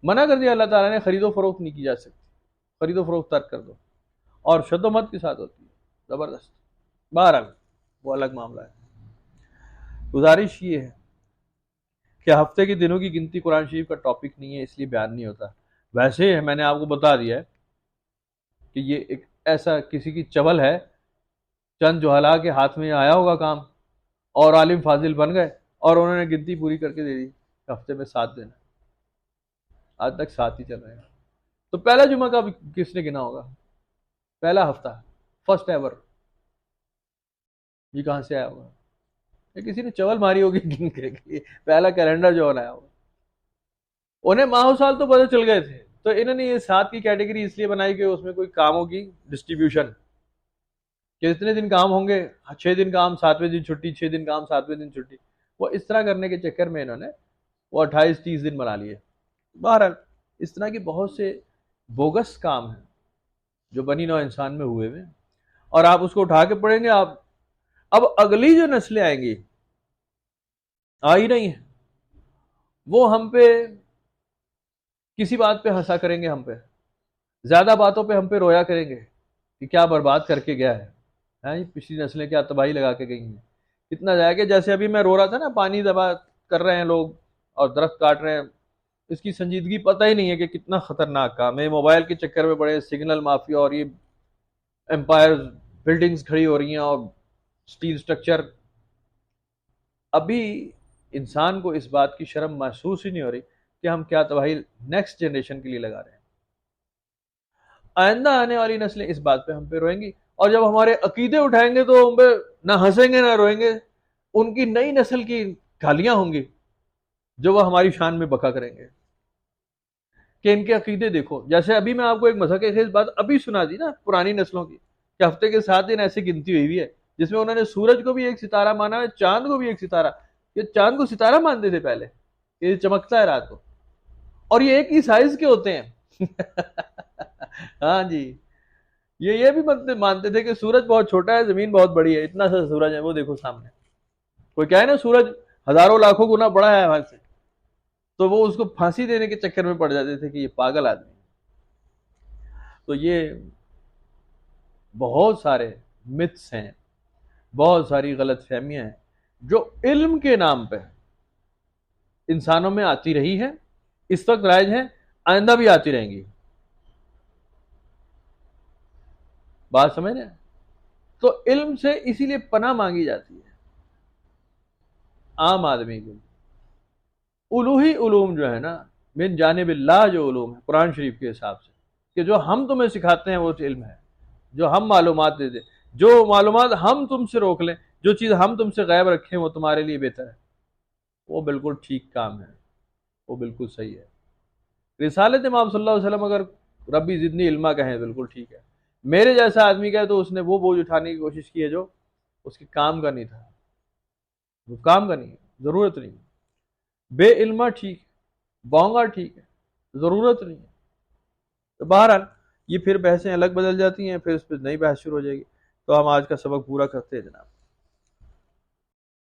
منع کر دیا اللہ تعالیٰ نے، خرید و فروخت نہیں کی جا سکتی، خرید و فروخت ترک کر دو، اور شد و مت کے ساتھ ہوتی ہے زبردست. بہرحال وہ الگ معاملہ ہے. گزارش یہ ہے کہ ہفتے کے دنوں کی گنتی قرآن شریف کا ٹاپک نہیں ہے، اس لیے بیان نہیں ہوتا. ویسے میں نے آپ کو بتا دیا ہے کہ یہ ایک ایسا کسی کی چول ہے، چند جوہلا کے ہاتھ میں آیا ہوگا کام، اور عالم فاضل بن گئے اور انہوں نے گنتی پوری کر کے دے دی. ہفتے میں 7 دن، آج تک 7 ہی چل رہے ہیں. تو پہلا جمعہ کا کس نے گنا ہوگا؟ پہلا ہفتہ، فرسٹ ایور، یہ کہاں سے آیا ہوگا؟ کسی نے چول ماری ہوگی گن کے، پہلا کیلنڈر جو بنایا ہوگا. انہیں ماہ و سال تو پتہ چل گئے تھے، تو انہوں نے یہ 7 کی کیٹیگری اس لیے بنائی کہ اس میں کوئی کاموں کی ڈسٹریبیوشن، کہ اتنے دن کام ہوں گے، 6 دن کام، 7ویں دن چھٹی، 6 دن کام، 7ویں دن چھٹی. وہ اس طرح کرنے کے چکر میں انہوں نے وہ 28-30 دن بنا لیے. بہرحال اس طرح کے بہت سے بوگس کام ہیں جو بنی نوع انسان میں ہوئے ہوئے، اور آپ اس کو اٹھا کے پڑھیں گے. آپ اب اگلی جو نسلیں آئیں گی، آ ہی نہیں ہیں، وہ ہم پہ کسی بات پہ ہنسا کریں گے، ہم پہ زیادہ باتوں پہ ہم پہ رویا کریں گے کہ کیا برباد کر کے گیا ہے، پچھلی نسلیں کیا تباہی لگا کے گئی ہیں. اتنا جائے کہ جیسے ابھی میں رو رہا تھا نا، پانی دبا کر رہے ہیں لوگ اور درخت کاٹ رہے ہیں، اس کی سنجیدگی پتہ ہی نہیں ہے کہ کتنا خطرناک کام ہے. موبائل کے چکر میں بڑے سگنل مافیا اور یہ امپائر بلڈنگز کھڑی ہو رہی ہیں اور اسٹیل سٹرکچر. ابھی انسان کو اس بات کی شرم محسوس ہی نہیں ہو رہی کہ ہم کیا تباہی نیکسٹ جنریشن کے لیے لگا رہے ہیں. آئندہ آنے والی نسلیں اس بات پہ ہم پہ روئیں گی، اور جب ہمارے عقیدے اٹھائیں گے تو ہم پہ نہ ہنسیں گے نہ روئیں گے. ان کی نئی نسل کی گالیاں ہوں گی جو وہ ہماری شان میں بکا کریں گے کہ ان کے عقیدے دیکھو. جیسے ابھی میں آپ کو ایک مذہب کی بات ابھی سنا دی نا پرانی نسلوں کی، کہ ہفتے کے 7 دن ایسی گنتی ہوئی ہے جس میں انہوں نے سورج کو بھی ایک ستارہ مانا ہے، چاند کو بھی ایک ستارہ. یہ چاند کو ستارہ مانتے تھے پہلے، یہ چمکتا ہے رات کو، اور یہ ایک ہی سائز کے ہوتے ہیں. ہاں جی، یہ بھی مانتے تھے کہ سورج بہت چھوٹا ہے، زمین بہت بڑی ہے، اتنا سا سورج ہے وہ دیکھو سامنے. کوئی کہے نا سورج ہزاروں لاکھوں گنا بڑا ہے ہمارے سے، تو وہ اس کو پھانسی دینے کے چکر میں پڑ جاتے تھے کہ یہ پاگل آدمی. تو یہ بہت سارے متس ہیں، بہت ساری غلط فہمیاں ہیں جو علم کے نام پہ انسانوں میں آتی رہی ہے، اس وقت رائج ہے، آئندہ بھی آتی رہیں گی. بات سمجھ رہے ہیں؟ تو علم سے اسی لیے پناہ مانگی جاتی ہے عام آدمی کو. الوہی علوم جو ہے نا، من جانب اللہ جو علوم ہے قرآن شریف کے حساب سے، کہ جو ہم تمہیں سکھاتے ہیں وہ علم ہے، جو ہم معلومات دے دیں، جو معلومات ہم تم سے روک لیں، جو چیز ہم تم سے غائب رکھیں وہ تمہارے لیے بہتر ہے، وہ بالکل ٹھیک کام ہے، وہ بالکل صحیح ہے. رسالت امام صلی اللہ علیہ وسلم اگر ربی زدنی علما کہیں بالکل ٹھیک ہے. میرے جیسا آدمی کہے تو اس نے وہ بوجھ اٹھانے کی کوشش کی ہے جو اس کے کام کا نہیں تھا، وہ کام کا نہیں ہے، ضرورت نہیں ہے. بے علما ٹھیک ہے، بونگا ٹھیک ہے، ضرورت نہیں ہے. تو بہرحال یہ پھر بحثیں الگ بدل جاتی ہیں، پھر اس پہ نئی بحث شروع ہو جائے گی. تو ہم آج کا سبق پورا کرتے ہیں جناب.